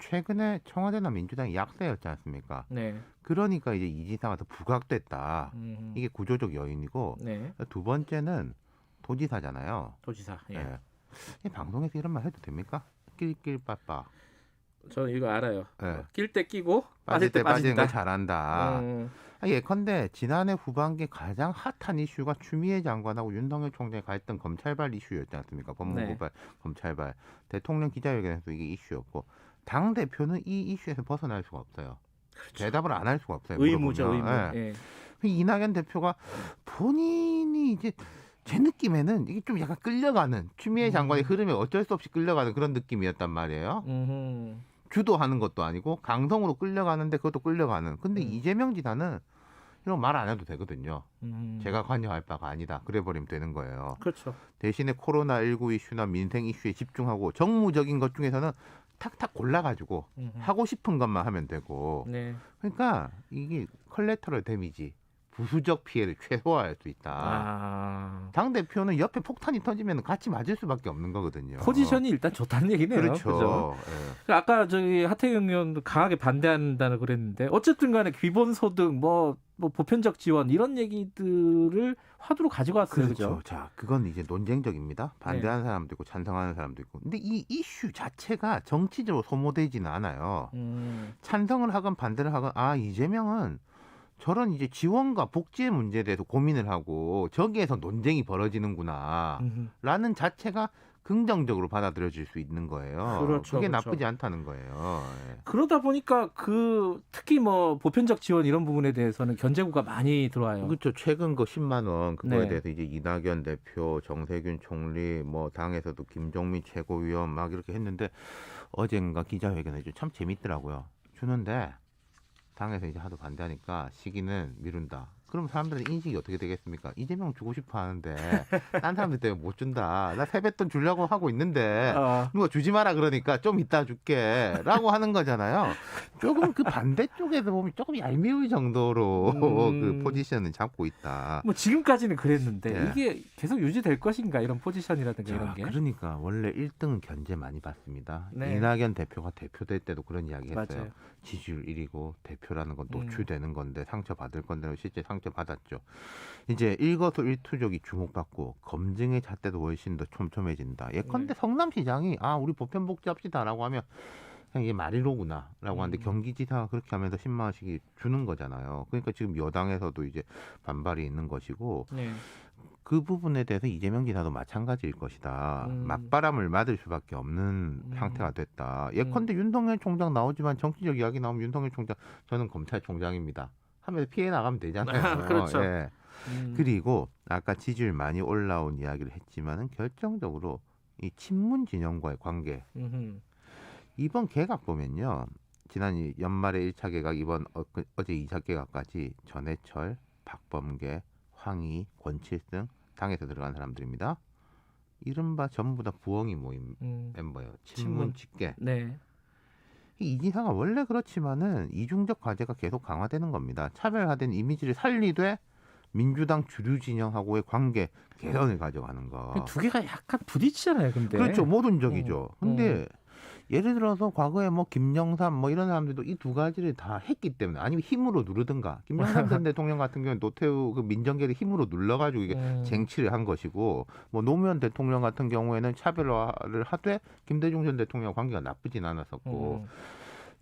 최근에 청와대나 민주당이 약세였지 않습니까?
네.
그러니까 이제 이 지사가 더 부각됐다. 이게 구조적 요인이고
네.
두 번째는 도지사잖아요.
도지사. 예.
네. 이 방송에서 이런 말 해도 됩니까? 낄낄빠빠.
저 이거 알아요.
네.
낄 때 끼고
빠질 때 빠지는
빠진다.
거 잘한다. 예컨대 지난해 후반기에 가장 핫한 이슈가 추미애 장관하고 윤석열 총장의 갈등 검찰발 이슈였지 않습니까? 법무부발, 검찰발. 대통령 기자회견에서 이게 이슈였고 당 대표는 이 이슈에서 벗어날 수가 없어요. 그렇죠. 대답을 안 할 수가 없어요.
의무죠, 의무.
예. 이낙연 대표가 본인이 이제 제 느낌에는 이게 좀 약간 끌려가는 추미애 장관의 흐름에 어쩔 수 없이 끌려가는 그런 느낌이었단 말이에요. 주도하는 것도 아니고 강성으로 끌려가는데 그것도 끌려가는. 근데 이재명 지사는 이런 말 안 해도 되거든요. 제가 관여할 바가 아니다. 그래버리면 되는 거예요.
그렇죠.
대신에 코로나19 이슈나 민생 이슈에 집중하고 정무적인 것 중에서는 탁탁 골라가지고 하고 싶은 것만 하면 되고.
네.
그러니까 이게 컬레터럴 데미지. 부수적 피해를 최소화할 수 있다. 당 대표는 옆에 폭탄이 터지면 같이 맞을 수밖에 없는 거거든요.
포지션이 일단 좋다는 얘기네요.
그렇죠.
예. 아까 저기 하태경 의원도 강하게 반대한다고 그랬는데 어쨌든간에 기본소득, 뭐 보편적 지원 이런 얘기들을 화두로 가지고 왔어요.
그렇죠.
그렇죠?
자, 그건 이제 논쟁적입니다. 반대하는 사람도 있고 찬성하는 사람도 있고. 근데 이 이슈 자체가 정치적으로 소모되지는 않아요. 찬성을 하건 반대를 하건 이재명은 저런 이제 지원과 복지의 문제에 대해서 고민을 하고 저기에서 논쟁이 벌어지는구나 라는 자체가 긍정적으로 받아들여질 수 있는 거예요.
그렇죠,
그게
그렇죠.
나쁘지 않다는 거예요.
그러다 보니까 특히 뭐 보편적 지원 이런 부분에 대해서는 견제구가 많이 들어와요.
그렇죠. 최근 그 10만 원 그거에
네.
대해서 이제 이낙연 대표, 정세균 총리, 뭐 당에서도 김종민 최고위원 막 이렇게 했는데 어젠가 기자회견에 참 재밌더라고요. 주는데 당에서 이제 하도 반대하니까 시기는 미룬다. 그럼 사람들은 인식이 어떻게 되겠습니까? 이재명 주고 싶어 하는데 딴 사람들 때문에 못 준다. 나 세뱃돈 주려고 하고 있는데 누가 주지 마라 그러니까 좀 이따 줄게 라고 하는 거잖아요. 조금 그 반대쪽에서 보면 조금 얄미울 정도로 그 포지션을 잡고 있다.
뭐 지금까지는 그랬는데
네.
이게 계속 유지될 것인가 이런 포지션이라든가 이런 게.
그러니까 원래 1등은 견제 많이 받습니다.
네.
이낙연 대표가 대표될 때도 그런 이야기 했어요.
맞아요.
지지율 1위고 대표라는 건 노출되는 건데 상처받을 건데 실제 상처받았죠. 이제 일거수일투족이 주목받고 검증의 잣대도 훨씬 더 촘촘해진다. 예컨대 성남시장이 우리 보편복지합시다라고 하면 그냥 이게 말이로구나라고 하는데 경기지사가 그렇게 하면서 10만 원씩 주는 거잖아요. 그러니까 지금 여당에서도 이제 반발이 있는 것이고
네.
그 부분에 대해서 이재명 지사도 마찬가지일 것이다. 맞바람을 맞을 수밖에 없는 상태가 됐다. 예컨대 윤석열 총장 나오지만 정치적 이야기 나오면 윤석열 총장 저는 검찰총장입니다 하면서 피해 나가면 되잖아요.
그렇죠.
예. 그리고 아까 지지율 많이 올라온 이야기를 했지만은 결정적으로 이 친문 진영과의 관계. 이번 개각 보면요. 지난 연말에 1차 개각, 이번 어제 2차 개각까지 전해철, 박범계, 황희, 권칠승 당에서 들어간 사람들입니다. 이른바 전부 다 부엉이 모임 멤버예요. 친문 직계.
네.
이 지사가 원래 그렇지만은 이중적 과제가 계속 강화되는 겁니다. 차별화된 이미지를 살리되 민주당 주류 진영하고의 관계 개선을 가져가는 거.
두 개가 약간 부딪히잖아요, 근데.
그렇죠. 모순적이죠. 근데 예를 들어서 과거에 뭐 김영삼 뭐 이런 사람들도 이 두 가지를 다 했기 때문에 아니면 힘으로 누르든가 김영삼 전 대통령 같은 경우는 노태우 그 민정계를 힘으로 눌러가지고 이게 쟁취를 한 것이고 뭐 노무현 대통령 같은 경우에는 차별화를 하되 김대중 전 대통령 관계가 나쁘진 않았었고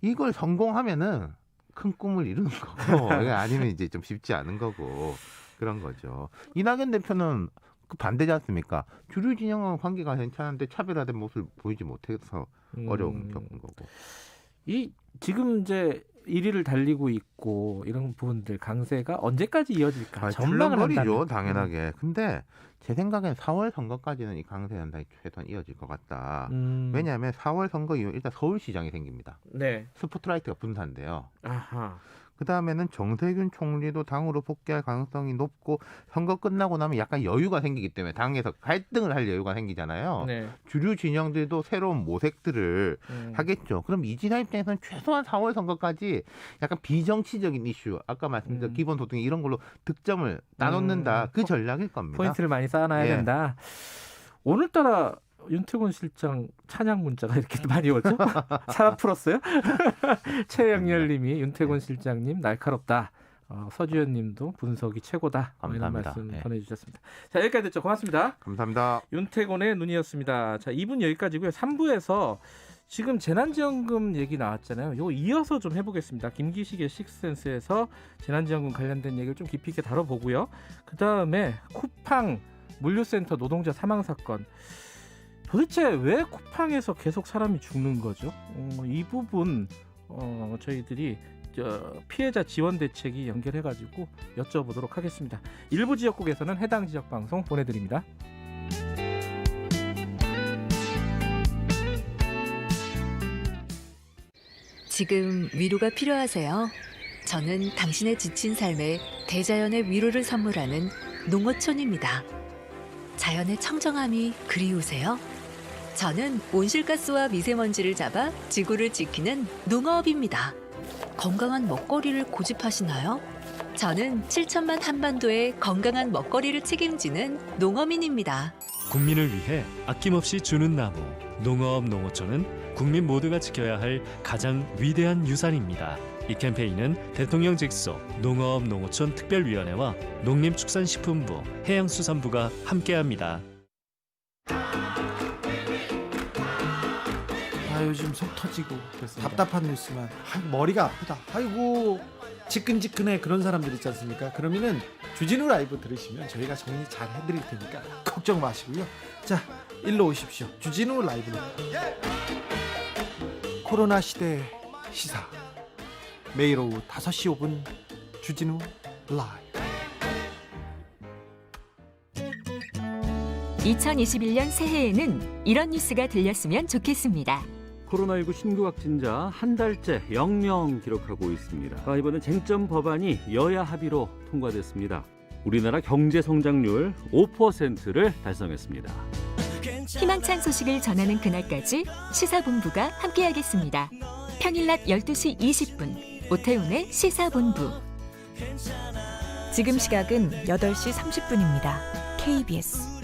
이걸 성공하면은 큰 꿈을 이루는 거고 아니면 이제 좀 쉽지 않은 거고 그런 거죠. 이낙연 대표는 그 반대지 않습니까? 주류 진영과 관계가 괜찮은데 차별화된 모습을 보이지 못해서 어려움을 겪은 거고.
이 지금 이제 1위를 달리고 있고 이런 부분들 강세가 언제까지 이어질까? 전망을
한다면. 당연하게. 근데 제 생각엔 4월 선거까지는 이 강세 현상이 최소한 이어질 것 같다. 왜냐하면 4월 선거 이후 일단 서울시장이 생깁니다.
네.
스포트라이트가 분산돼요.
아하.
그 다음에는 정세균 총리도 당으로 복귀할 가능성이 높고 선거 끝나고 나면 약간 여유가 생기기 때문에 당에서 갈등을 할 여유가 생기잖아요.
네.
주류 진영들도 새로운 모색들을 하겠죠. 그럼 이지사 입장에서는 최소한 4월 선거까지 약간 비정치적인 이슈, 아까 말씀드린 기본소득 이런 걸로 득점을 나눠놓는다. 그 전략일 겁니다.
포인트를 많이 쌓아놔야 된다. 오늘따라 윤태곤 실장 찬양 문자가 이렇게 많이 오죠? 사람 풀었어요? 최영렬님이 윤태곤 실장님 날카롭다. 서주현님도 분석이 최고다. 이런 말씀 보내주셨습니다. 자, 여기까지 됐죠. 고맙습니다.
감사합니다.
윤태곤의 눈이었습니다. 자, 2분 여기까지고요. 3부에서 지금 재난지원금 얘기 나왔잖아요. 이거 이어서 좀 해보겠습니다. 김기식의 식스센스에서 재난지원금 관련된 얘기를 좀 깊이 있게 다뤄보고요. 그 다음에 쿠팡 물류센터 노동자 사망 사건. 도대체 왜 쿠팡에서 계속 사람이 죽는 거죠? 이 부분 저희들이 피해자 지원 대책이 연결해가지고 여쭤보도록 하겠습니다. 일부 지역국에서는 해당 지역 방송 보내드립니다.
지금 위로가 필요하세요? 저는 당신의 지친 삶에 대자연의 위로를 선물하는 농어촌입니다. 자연의 청정함이 그리우세요? 저는 온실가스와 미세먼지를 잡아 지구를 지키는 농어업입니다. 건강한 먹거리를 고집하시나요? 저는 7천만 한반도의 건강한 먹거리를 책임지는 농어민입니다.
국민을 위해 아낌없이 주는 나무. 농어업 농어촌은 국민 모두가 지켜야 할 가장 위대한 유산입니다. 이 캠페인은 대통령 직속 농어업 농어촌 특별위원회와 농림축산식품부, 해양수산부가 함께합니다.
요즘 속 터지고 답답한 뉴스만 머리가 아프다. 아이고 지끈지끈해 그런 사람들 있지 않습니까? 그러면은 주진우 라이브 들으시면 저희가 정리 잘 해드릴 테니까 걱정 마시고요. 자, 일로 오십시오. 주진우 라이브로 코로나 시대 시사 매일 오후 5시 5분 주진우 라이브.
2021년 새해에는 이런 뉴스가 들렸으면 좋겠습니다.
코로나19 신규 확진자 한 달째 0명 기록하고 있습니다. 이번엔 쟁점 법안이 여야 합의로 통과됐습니다. 우리나라 경제 성장률 5%를 달성했습니다.
희망찬 소식을 전하는 그날까지 시사본부가 함께하겠습니다. 평일 낮 12시 20분 오태훈의 시사본부. 지금 시각은 8시 30분입니다. KBS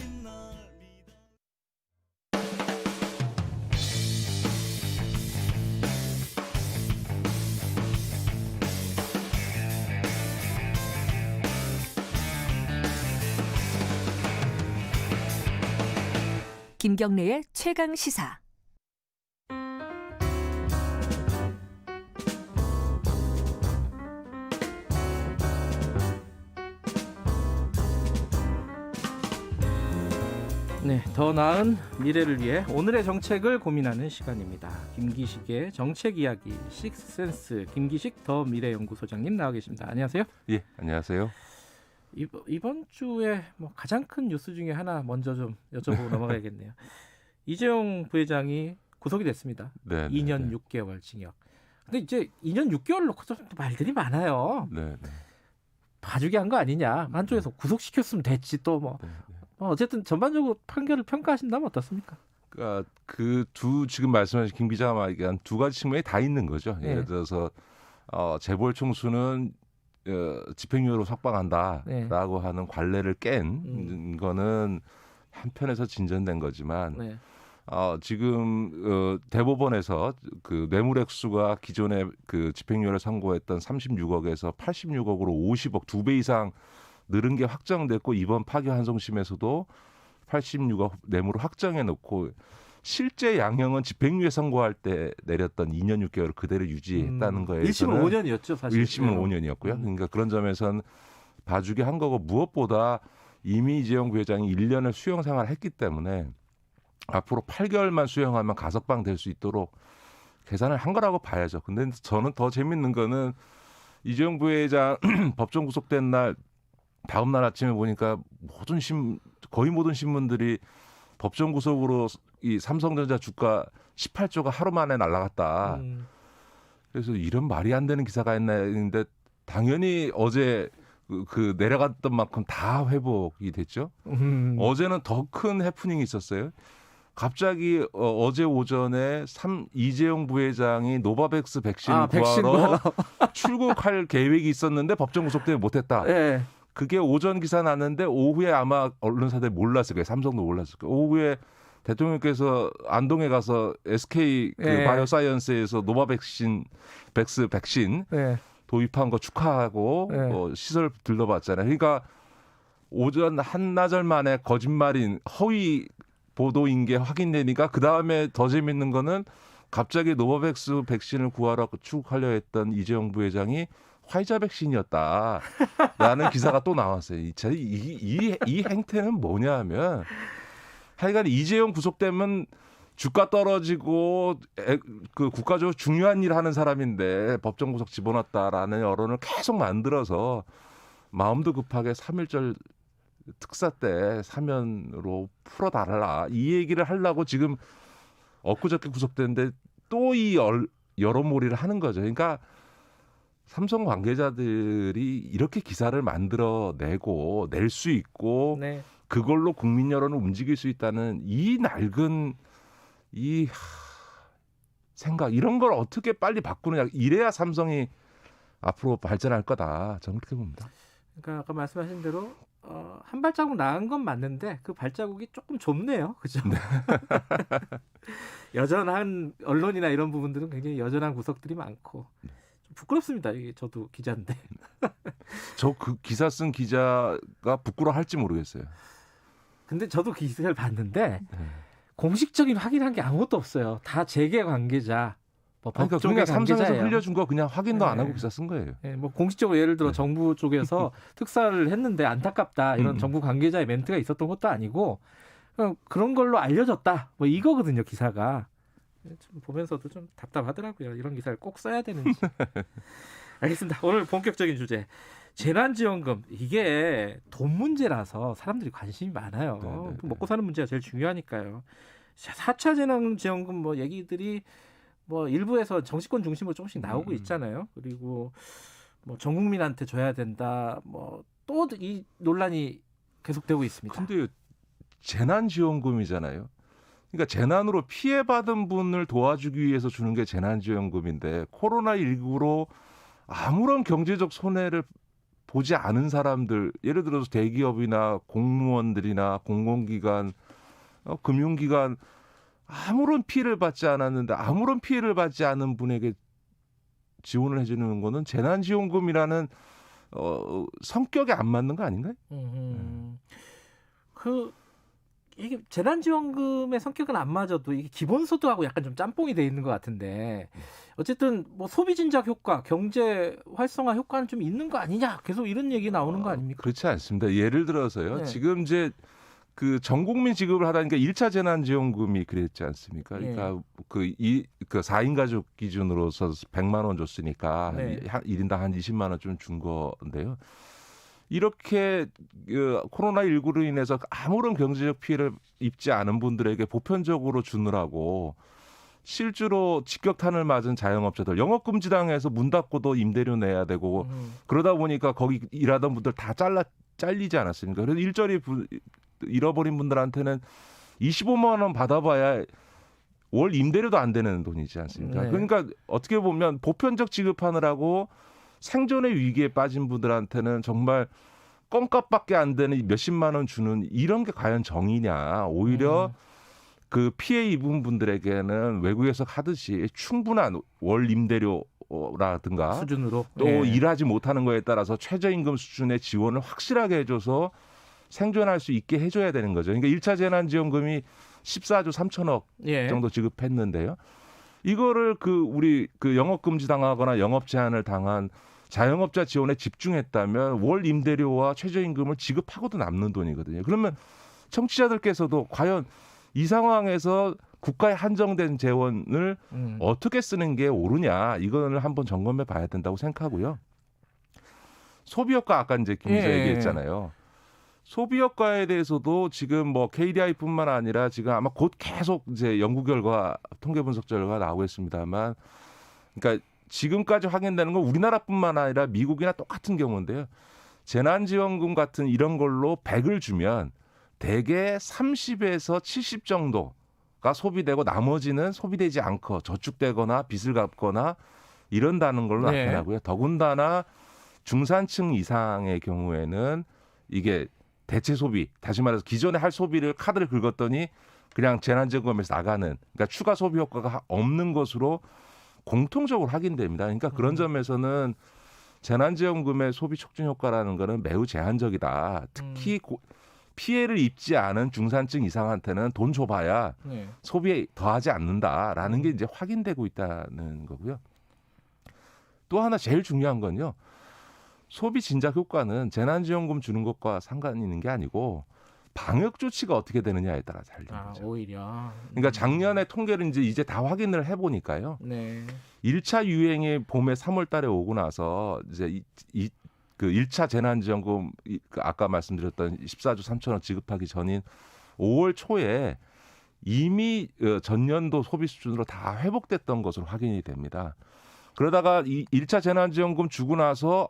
김경래의 최강 시사.
네, 더 나은 미래를 위해 오늘의 정책을 고민하는 시간입니다. 김기식의 정책 이야기 식스센스 김기식 더 미래연구소장님 나와 계십니다. 안녕하세요.
예, 안녕하세요.
이번 주에 가장 큰 뉴스 중에 하나 먼저 좀 여쭤보고 넘어가야겠네요. 이재용 부회장이 구속이 됐습니다.
네,
2년 6개월 징역. 근데 이제 2년 6개월 놓고서 말들이 많아요.
네.
봐주게 한 거 아니냐. 한쪽에서 구속시켰으면 됐지 또 뭐. 어쨌든 전반적으로 판결을 평가하신다면 어떻습니까?
그러니까 지금 말씀하신 김 기자가 말한 두 가지 측면이 다 있는 거죠.
네.
예를 들어서 재벌 총수는 집행유예로 석방한다라고 하는 관례를 깬 거는 한편에서 진전된 거지만
네.
지금 대법원에서 그 뇌물액수가 기존에 그 집행유예를 선고했던 36억에서 86억으로 50억 2배 이상 늘은 게 확정됐고 이번 파기환송심에서도 86억 뇌물을 확정해 놓고 실제 양형은 집행유예 선고할 때 내렸던 2년 6개월을 그대로 유지했다는 거에
1심은 5년이었죠 사실.
1심은 5년이었고요. 그러니까 그런 점에서는 봐주게 한 거고 무엇보다 이미 이재용 부회장이 1년을 수용 생활을 했기 때문에 앞으로 8개월만 수용하면 가석방 될 수 있도록 계산을 한 거라고 봐야죠. 근데 저는 더 재밌는 거는 이재용 부회장 법정 구속된 날 다음 날 아침에 보니까 거의 모든 신문들이 법정 구속으로 이 삼성전자 주가 18조가 하루 만에 날아갔다. 그래서 이런 말이 안 되는 기사가 있나 했는데 당연히 어제 그 내려갔던 만큼 다 회복이 됐죠. 어제는 더 큰 해프닝이 있었어요. 갑자기 어제 오전에 이재용 부회장이 노바백스 백신을 구하러 출국할 계획이 있었는데 법정 구속 때문에 못했다.
네.
그게 오전 기사 났는데 오후에 아마 언론사들이 몰랐을 거예요. 삼성도 몰랐을 거예요. 오후에 대통령께서 안동에 가서 SK 바이오사이언스에서 노바백신 백신 도입한 거 축하하고 시설 들러봤잖아요. 그러니까 오전 한나절 만에 거짓말인 허위 보도인 게 확인되니까 그 다음에 더 재밌는 거는 갑자기 노바백스 백신을 구하러 출국하려 했던 이재용 부회장이 화이자 백신이었다라는 기사가 또 나왔어요. 이 행태는 뭐냐면 하여간 이재용 구속되면 주가 떨어지고 그 국가적으로 중요한 일 하는 사람인데 법정 구속 집어넣었다라는 여론을 계속 만들어서 마음도 급하게 3.1절 특사 때 사면으로 풀어달라 이 얘기를 하려고 지금 엊그저께 구속됐는데 또 이 여론몰이를 하는 거죠. 그러니까 삼성 관계자들이 이렇게 기사를 만들어내고 낼 수 있고 그걸로 국민 여론을 움직일 수 있다는 이 낡은 이 생각 이런 걸 어떻게 빨리 바꾸느냐 이래야 삼성이 앞으로 발전할 거다. 저는 그렇게 봅니다.
그러니까 아까 말씀하신 대로 한 발자국 나은 건 맞는데 그 발자국이 조금 좁네요. 그죠? 네. 여전한 언론이나 이런 부분들은 굉장히 여전한 구석들이 많고 좀 부끄럽습니다. 이게 저도 기자인데.
저 그 기사 쓴 기자가 부끄러워할지 모르겠어요.
근데 저도 기사를 봤는데 공식적인 확인한 게 아무것도 없어요. 다 재계 관계자.
그러니까 그냥 삼성에서 흘려준 거 그냥 확인도 안 하고 기사 쓴 거예요.
네, 뭐 공식적으로 예를 들어 정부 쪽에서 특사를 했는데 안타깝다 이런 정부 관계자의 멘트가 있었던 것도 아니고 그런 걸로 알려졌다 뭐 이거거든요 기사가. 좀 보면서도 좀 답답하더라고요. 이런 기사를 꼭 써야 되는지. 알겠습니다. 오늘 본격적인 주제 재난지원금 이게 돈 문제라서 사람들이 관심이 많아요. 먹고 사는 문제가 제일 중요하니까요. 4차 재난지원금 뭐 얘기들이 뭐 일부에서 정치권 중심으로 조금씩 나오고 있잖아요. 그리고 뭐 전 국민한테 줘야 된다. 뭐 또 이 논란이 계속되고 있습니다.
근데 재난지원금이잖아요. 그러니까 재난으로 피해받은 분을 도와주기 위해서 주는 게 재난지원금인데 코로나19로 아무런 경제적 손해를 보지 않은 사람들, 예를 들어서 대기업이나 공무원들이나 공공기관, 금융기관 아무런 피해를 받지 않았는데 아무런 피해를 받지 않은 분에게 지원을 해주는 거는 재난지원금이라는 성격에 안 맞는 거 아닌가요?
이게 재난지원금의 성격은 안 맞아도 이게 기본소득하고 약간 좀 짬뽕이 돼 있는 것 같은데 어쨌든 뭐 소비 진작 효과, 경제 활성화 효과는 좀 있는 거 아니냐 계속 이런 얘기 나오는 거 아닙니까?
그렇지 않습니다. 예를 들어서요.
네.
지금 이제 그 전국민 지급을 하다니까 1차 재난지원금이 그랬지 않습니까? 그러니까 그 4인 가족 기준으로서 100만 원 줬으니까
네.
1인당 한 20만 원 좀 준 건데요. 이렇게 코로나19로 인해서 아무런 경제적 피해를 입지 않은 분들에게 보편적으로 주느라고 실제로 직격탄을 맞은 자영업자들 영업금지당해서 문 닫고도 임대료 내야 되고 그러다 보니까 거기 일하던 분들 다 잘리지 않았습니까? 그래서 일자리 잃어버린 분들한테는 25만 원 받아봐야 월 임대료도 안 되는 돈이지 않습니까?
네.
그러니까 어떻게 보면 보편적 지급하느라고 생존의 위기에 빠진 분들한테는 정말 껌값밖에 안 되는 몇십만 원 주는 이런 게 과연 정의냐. 오히려 그 피해 입은 분들에게는 외국에서 하듯이 충분한 월 임대료라든가
수준으로
또
예.
일하지 못하는 거에 따라서 최저임금 수준의 지원을 확실하게 해줘서 생존할 수 있게 해줘야 되는 거죠. 그러니까 1차 재난지원금이 14조 3천억
예.
정도 지급했는데요. 이거를 우리 영업금지 당하거나 영업 제한을 당한 자영업자 지원에 집중했다면 월 임대료와 최저임금을 지급하고도 남는 돈이거든요. 그러면 청취자들께서도 과연 이 상황에서 국가에 한정된 재원을 어떻게 쓰는 게 옳으냐 이거를 한번 점검해 봐야 된다고 생각하고요. 소비효과 아까 이제 김 기자 얘기했잖아요. 소비효과에 대해서도 지금 뭐 KDI뿐만 아니라 지금 아마 곧 계속 이제 연구 결과, 통계 분석 결과가 나오고 있습니다만, 그러니까 지금까지 확인되는 건 우리나라뿐만 아니라 미국이나 똑같은 경우인데요. 재난지원금 같은 이런 걸로 100을 주면 대개 30에서 70 정도가 소비되고 나머지는 소비되지 않고 저축되거나 빚을 갚거나 이런다는 걸로
네.
나타나고요. 더군다나 중산층 이상의 경우에는 이게 대체 소비, 다시 말해서 기존에 할 소비를 카드를 긁었더니 그냥 재난지원금에서 나가는, 그러니까 추가 소비 효과가 없는 것으로 공통적으로 확인됩니다. 그러니까 그런 점에서는 재난지원금의 소비 촉진 효과라는 거는 매우 제한적이다. 특히 피해를 입지 않은 중산층 이상한테는 돈 줘봐야
네.
소비에 더하지 않는다라는 게 이제 확인되고 있다는 거고요. 또 하나 제일 중요한 건요. 소비 진작 효과는 재난지원금 주는 것과 상관이 있는 게 아니고 방역 조치가 어떻게 되느냐에 따라 달리는 거죠.
오히려.
그러니까 작년에 통계를 이제 다 확인을 해보니까요.
네.
1차 유행이 봄에 3월 달에 오고 나서 이제 그 1차 재난지원금 아까 말씀드렸던 14조 3천원 지급하기 전인 5월 초에 이미 전년도 소비 수준으로 다 회복됐던 것으로 확인이 됩니다. 그러다가 이 1차 재난지원금 주고 나서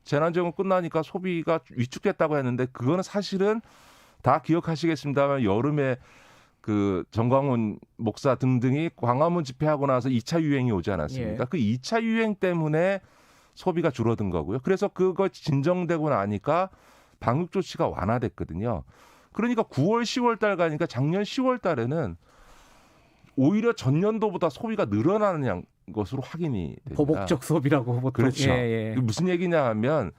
재난지원금 끝나니까 소비가 위축됐다고 했는데 그거는 사실은 다 기억하시겠습니다만 여름에 그 정광훈 목사 등등이 광화문 집회하고 나서 2차 유행이 오지 않았습니까?
예.
그 2차 유행 때문에 소비가 줄어든 거고요. 그래서 그거 진정되고 나니까 방역 조치가 완화됐거든요. 그러니까 9월, 10월 달 가니까 작년 10월 달에는 오히려 전년도보다 소비가 늘어나는 것으로 확인이 됩니다.
보복적 소비라고 보통.
그렇죠.
예.
무슨 얘기냐 하면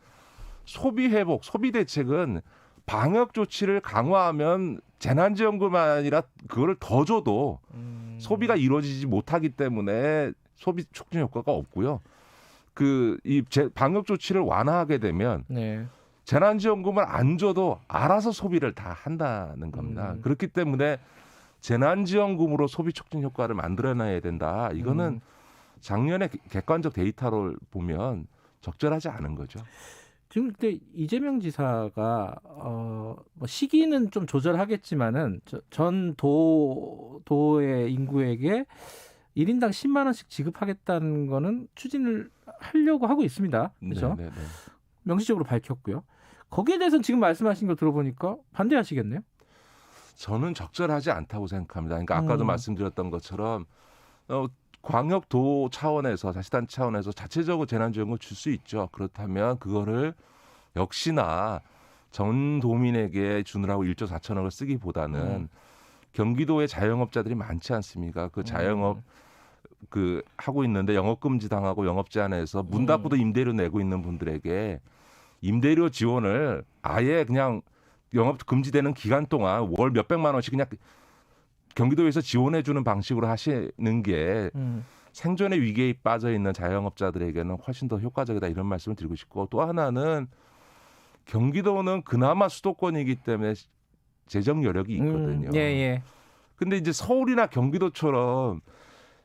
소비 회복, 소비 대책은 방역 조치를 강화하면 재난지원금만 아니라 그거를 더 줘도 소비가 이루어지지 못하기 때문에 소비 촉진 효과가 없고요. 방역 조치를 완화하게 되면
네.
재난지원금을 안 줘도 알아서 소비를 다 한다는 겁니다. 그렇기 때문에 재난지원금으로 소비 촉진 효과를 만들어내야 된다. 이거는 작년에 객관적 데이터를 보면 적절하지 않은 거죠.
지금 그때 이재명 지사가 뭐 시기는 좀 조절하겠지만은 전 도의 인구에게 1인당 10만 원씩 지급하겠다는 거는 추진을 하려고 하고 있습니다. 그렇죠?
네.
명시적으로 밝혔고요. 거기에 대해서는 지금 말씀하신 거 들어보니까 반대하시겠네요.
저는 적절하지 않다고 생각합니다. 그러니까 아까도 말씀드렸던 것처럼 광역도 차원에서 자치단 차원에서 자체적으로 재난지원금을 줄 수 있죠. 그렇다면 그거를 역시나 전 도민에게 주느라고 1조 4천억을 쓰기보다는 경기도에 자영업자들이 많지 않습니까? 그 자영업 그 하고 있는데 영업 금지 당하고 영업 제한해서 문 닫고도 임대료 내고 있는 분들에게 임대료 지원을 아예 그냥 영업 금지되는 기간 동안 월 몇백만 원씩 그냥 경기도에서 지원해 주는 방식으로 하시는 게 생존의 위기에 빠져 있는 자영업자들에게는 훨씬 더 효과적이다 이런 말씀을 드리고 싶고 또 하나는 경기도는 그나마 수도권이기 때문에 재정 여력이 있거든요.
예.
근데 이제 서울이나 경기도처럼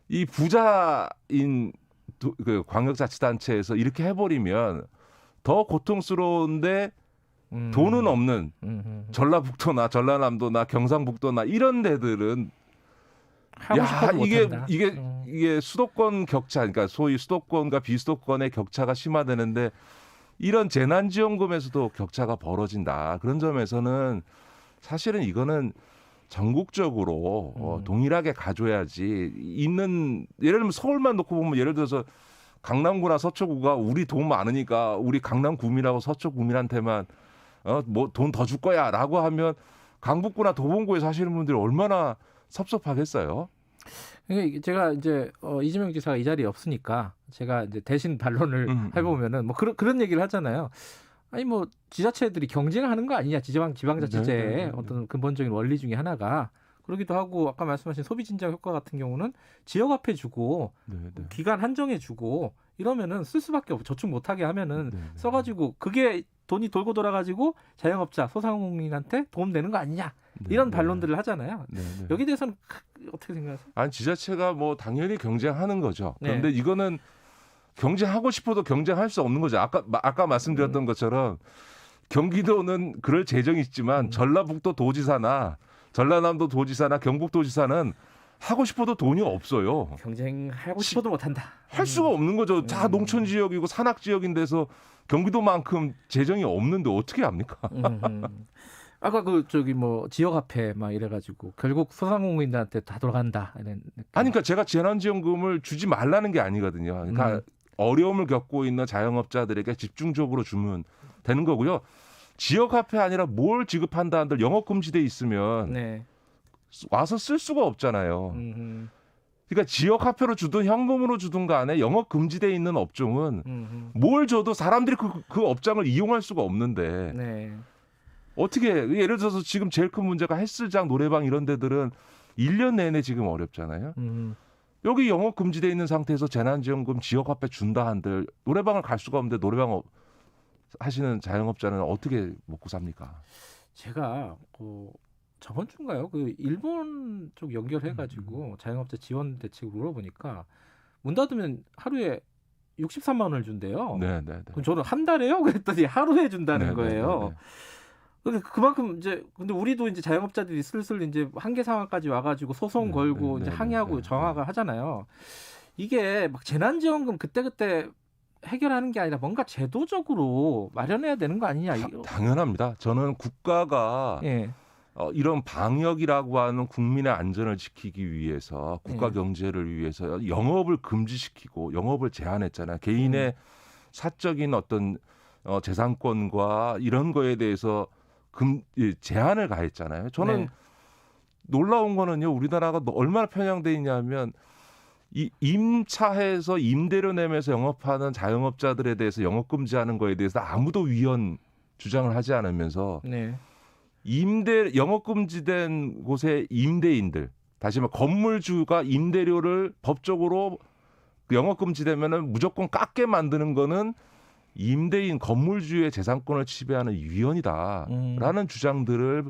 이 부자인 그 광역자치단체에서 이렇게 해버리면 더 고통스러운데 돈은 없는 전라북도나 전라남도나 경상북도나 이런 데들은
하고 싶어도 못한다.
이게 수도권 격차, 그러니까 소위 수도권과 비수도권의 격차가 심화되는데 이런 재난지원금에서도 격차가 벌어진다. 그런 점에서는 사실은 이거는 전국적으로 동일하게 가져야지 있는 예를 들면 서울만 놓고 보면 예를 들어서 강남구나 서초구가 우리 돈 많으니까 우리 강남구민하고 서초구민한테만 뭐 돈 더 줄 거야라고 하면 강북구나 도봉구에 사시는 분들이 얼마나 섭섭하겠어요.
그러니까 제가 이제 이재명 지사가 이 자리에 없으니까 제가 이제 대신 반론을 해보면은 뭐 그런 얘기를 하잖아요. 아니 뭐 지자체들이 경쟁하는 거 아니냐 지방자치제의 어떤 근본적인 원리 중에 하나가 그러기도 하고 아까 말씀하신 소비 진작 효과 같은 경우는 지역 앞에 주고 기간 한정해 주고 이러면은 쓸 수밖에 없고 저축 못하게 하면은 써가지고 그게 돈이 돌고 돌아가지고 자영업자 소상공인한테 도움되는 거 아니냐 이런 반론들을 하잖아요. 여기 대해서는 어떻게 생각하세요?
아니 지자체가 뭐 당연히 경쟁하는 거죠. 그런데 이거는 경쟁하고 싶어도 경쟁할 수 없는 거죠. 아까 말씀드렸던 것처럼 경기도는 그럴 재정이 있지만 전라북도 도지사나 전라남도 도지사나 경북도지사는 하고 싶어도 돈이 없어요.
경쟁하고 싶어도 못한다.
할 수가 없는 거죠. 다 농촌 지역이고 산악 지역인데서 경기도만큼 재정이 없는데 어떻게 합니까?
아까 뭐 지역 앞에 막 이래가지고 결국 소상공인들한테 다 돌아간다. 이런 느낌.
아니 그러니까 제가 재난지원금을 주지 말라는 게 아니거든요. 그러니까 어려움을 겪고 있는 자영업자들에게 집중적으로 주면 되는 거고요. 지역 앞에 아니라 뭘 지급한다 한들 영업 금지돼 있으면 와서 쓸 수가 없잖아요. 그러니까 지역 화폐로 주든 현금으로 주든 간에 영업 금지돼 있는 업종은 뭘 줘도 사람들이 그 업장을 이용할 수가 없는데 어떻게 예를 들어서 지금 제일 큰 문제가 헬스장, 노래방 이런 데들은 1년 내내 지금 어렵잖아요. 여기 영업 금지돼 있는 상태에서 재난지원금 지역 화폐 준다 한들 노래방을 갈 수가 없는데 노래방 하시는 자영업자는 어떻게 먹고 삽니까?
제가 저번 주인가요? 그 일본 쪽 연결해가지고 자영업자 지원 대책 물어보니까 문 닫으면 하루에 63만 원을 준대요. 그럼 저는 한 달에요? 그랬더니 하루에 준다는 거예요. 그만큼 이제 근데 우리도 이제 자영업자들이 슬슬 이제 한계 상황까지 와가지고 소송 걸고 이제 항의하고 정화가 하잖아요. 이게 막 재난지원금 그때 해결하는 게 아니라 뭔가 제도적으로 마련해야 되는 거 아니냐?
당연합니다. 저는 국가가 이런 방역이라고 하는 국민의 안전을 지키기 위해서 국가 경제를 위해서 영업을 금지시키고 영업을 제한했잖아요. 개인의 사적인 어떤 재산권과 이런 거에 대해서 제한을 가했잖아요. 저는 놀라운 거는요. 우리나라가 얼마나 편향돼 있냐면 이 임차해서 임대료 내면서 영업하는 자영업자들에 대해서 영업 금지하는 거에 대해서 아무도 위헌 주장을 하지 않으면서 영업 금지된 곳의 임대인들, 다시 말해 건물주가 임대료를 법적으로 영업 금지되면은 무조건 깎게 만드는 거는 임대인 건물주의 재산권을 지배하는 위헌이다라는 주장들을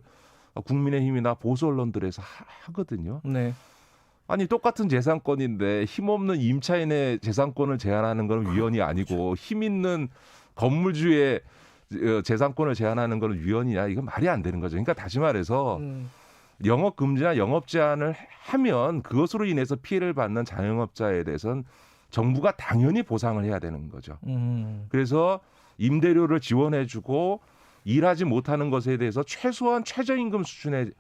국민의힘이나 보수 언론들에서 하거든요. 아니 똑같은 재산권인데 힘없는 임차인의 재산권을 제한하는 건 위헌이 아니고 힘 있는 건물주의 재산권을 제한하는 건 위헌이냐 이건 말이 안 되는 거죠. 그러니까 다시 말해서 영업 금지나 영업 제한을 하면 그것으로 인해서 피해를 받는 자영업자에 대해서는 정부가 당연히 보상을 해야 되는 거죠. 그래서 임대료를 지원해주고 일하지 못하는 것에 대해서 최소한 최저임금 수준의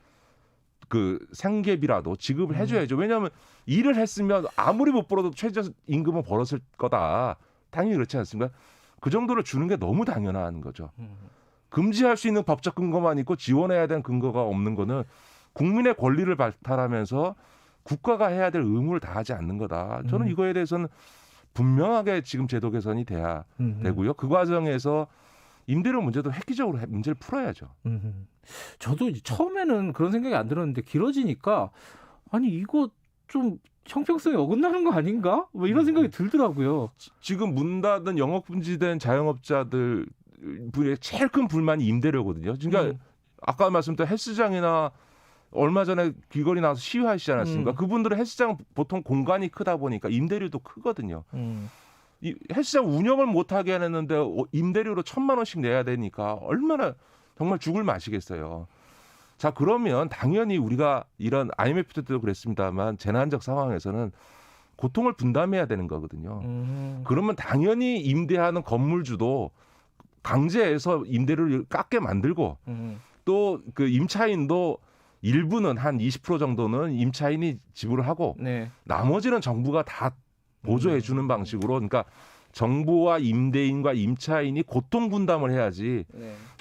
그 생계비라도 지급을 해줘야죠. 왜냐하면 일을 했으면 아무리 못 벌어도 최저임금은 벌었을 거다. 당연히 그렇지 않습니까? 그 정도를 주는 게 너무 당연한 거죠. 금지할 수 있는 법적 근거만 있고 지원해야 되는 근거가 없는 거는 국민의 권리를 발달하면서 국가가 해야 될 의무를 다하지 않는 거다. 저는 이거에 대해서는 분명하게 지금 제도 개선이 돼야 되고요. 그 과정에서 임대료 문제도 획기적으로 문제를 풀어야죠.
저도 처음에는 그런 생각이 안 들었는데 길어지니까 아니 이거 좀 형평성이 어긋나는 거 아닌가? 뭐 이런 생각이 들더라고요.
지금 문 닫은 영업 금지된 자영업자들 분의 제일 큰 불만이 임대료거든요. 그러니까 아까 말씀드린 헬스장이나 얼마 전에 길거리 나와서 시위하시지 않았습니까? 그분들은 헬스장 보통 공간이 크다 보니까 임대료도 크거든요. 이 헬스장 운영을 못하게 하는데 임대료로 1,000만 원씩 내야 되니까 얼마나 정말 죽을 맛이겠어요. 자, 그러면 당연히 우리가 이런 IMF 때도 그랬습니다만 재난적 상황에서는 고통을 분담해야 되는 거거든요. 그러면 당연히 임대하는 건물주도 강제해서 임대료를 깎게 만들고 또 그 임차인도 일부는 한 20% 정도는 임차인이 지불을 하고 나머지는 정부가 다 보조해 주는 방식으로 그러니까 정부와 임대인과 임차인이 고통 분담을 해야지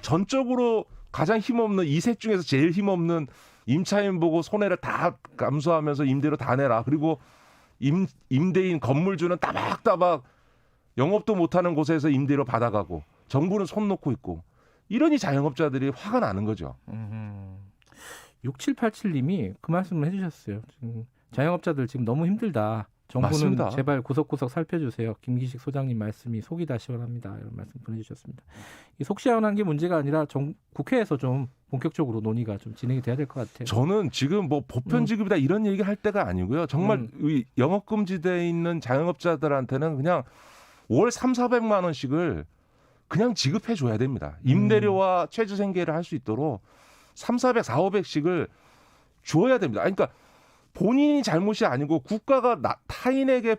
전적으로 가장 힘없는 이 셋 중에서 제일 힘없는 임차인 보고 손해를 다 감수하면서 임대료 다 내라. 그리고 임대인 건물주는 따박따박 영업도 못하는 곳에서 임대료 받아가고 정부는 손 놓고 있고 이러니 자영업자들이 화가 나는 거죠.
6787님이 그 말씀을 해주셨어요. 지금 자영업자들 지금 너무 힘들다. 정부는
맞습니다.
제발 구석구석 살펴주세요. 김기식 소장님 말씀이 속이 다 시원합니다. 이런 말씀 보내주셨습니다. 이 속 시원한 게 문제가 아니라 국회에서 좀 본격적으로 논의가 좀 진행이 돼야 될 것 같아요.
저는 지금 뭐 보편 지급이다 이런 얘기 할 때가 아니고요. 정말 영업 금지돼 있는 자영업자들한테는 그냥 월 300~400만 원씩을 그냥 지급해 줘야 됩니다. 임대료와 최저생계를 할 수 있도록 300~400, 400~500씩을 줘야 됩니다. 그러니까 본인이 잘못이 아니고 국가가 타인에게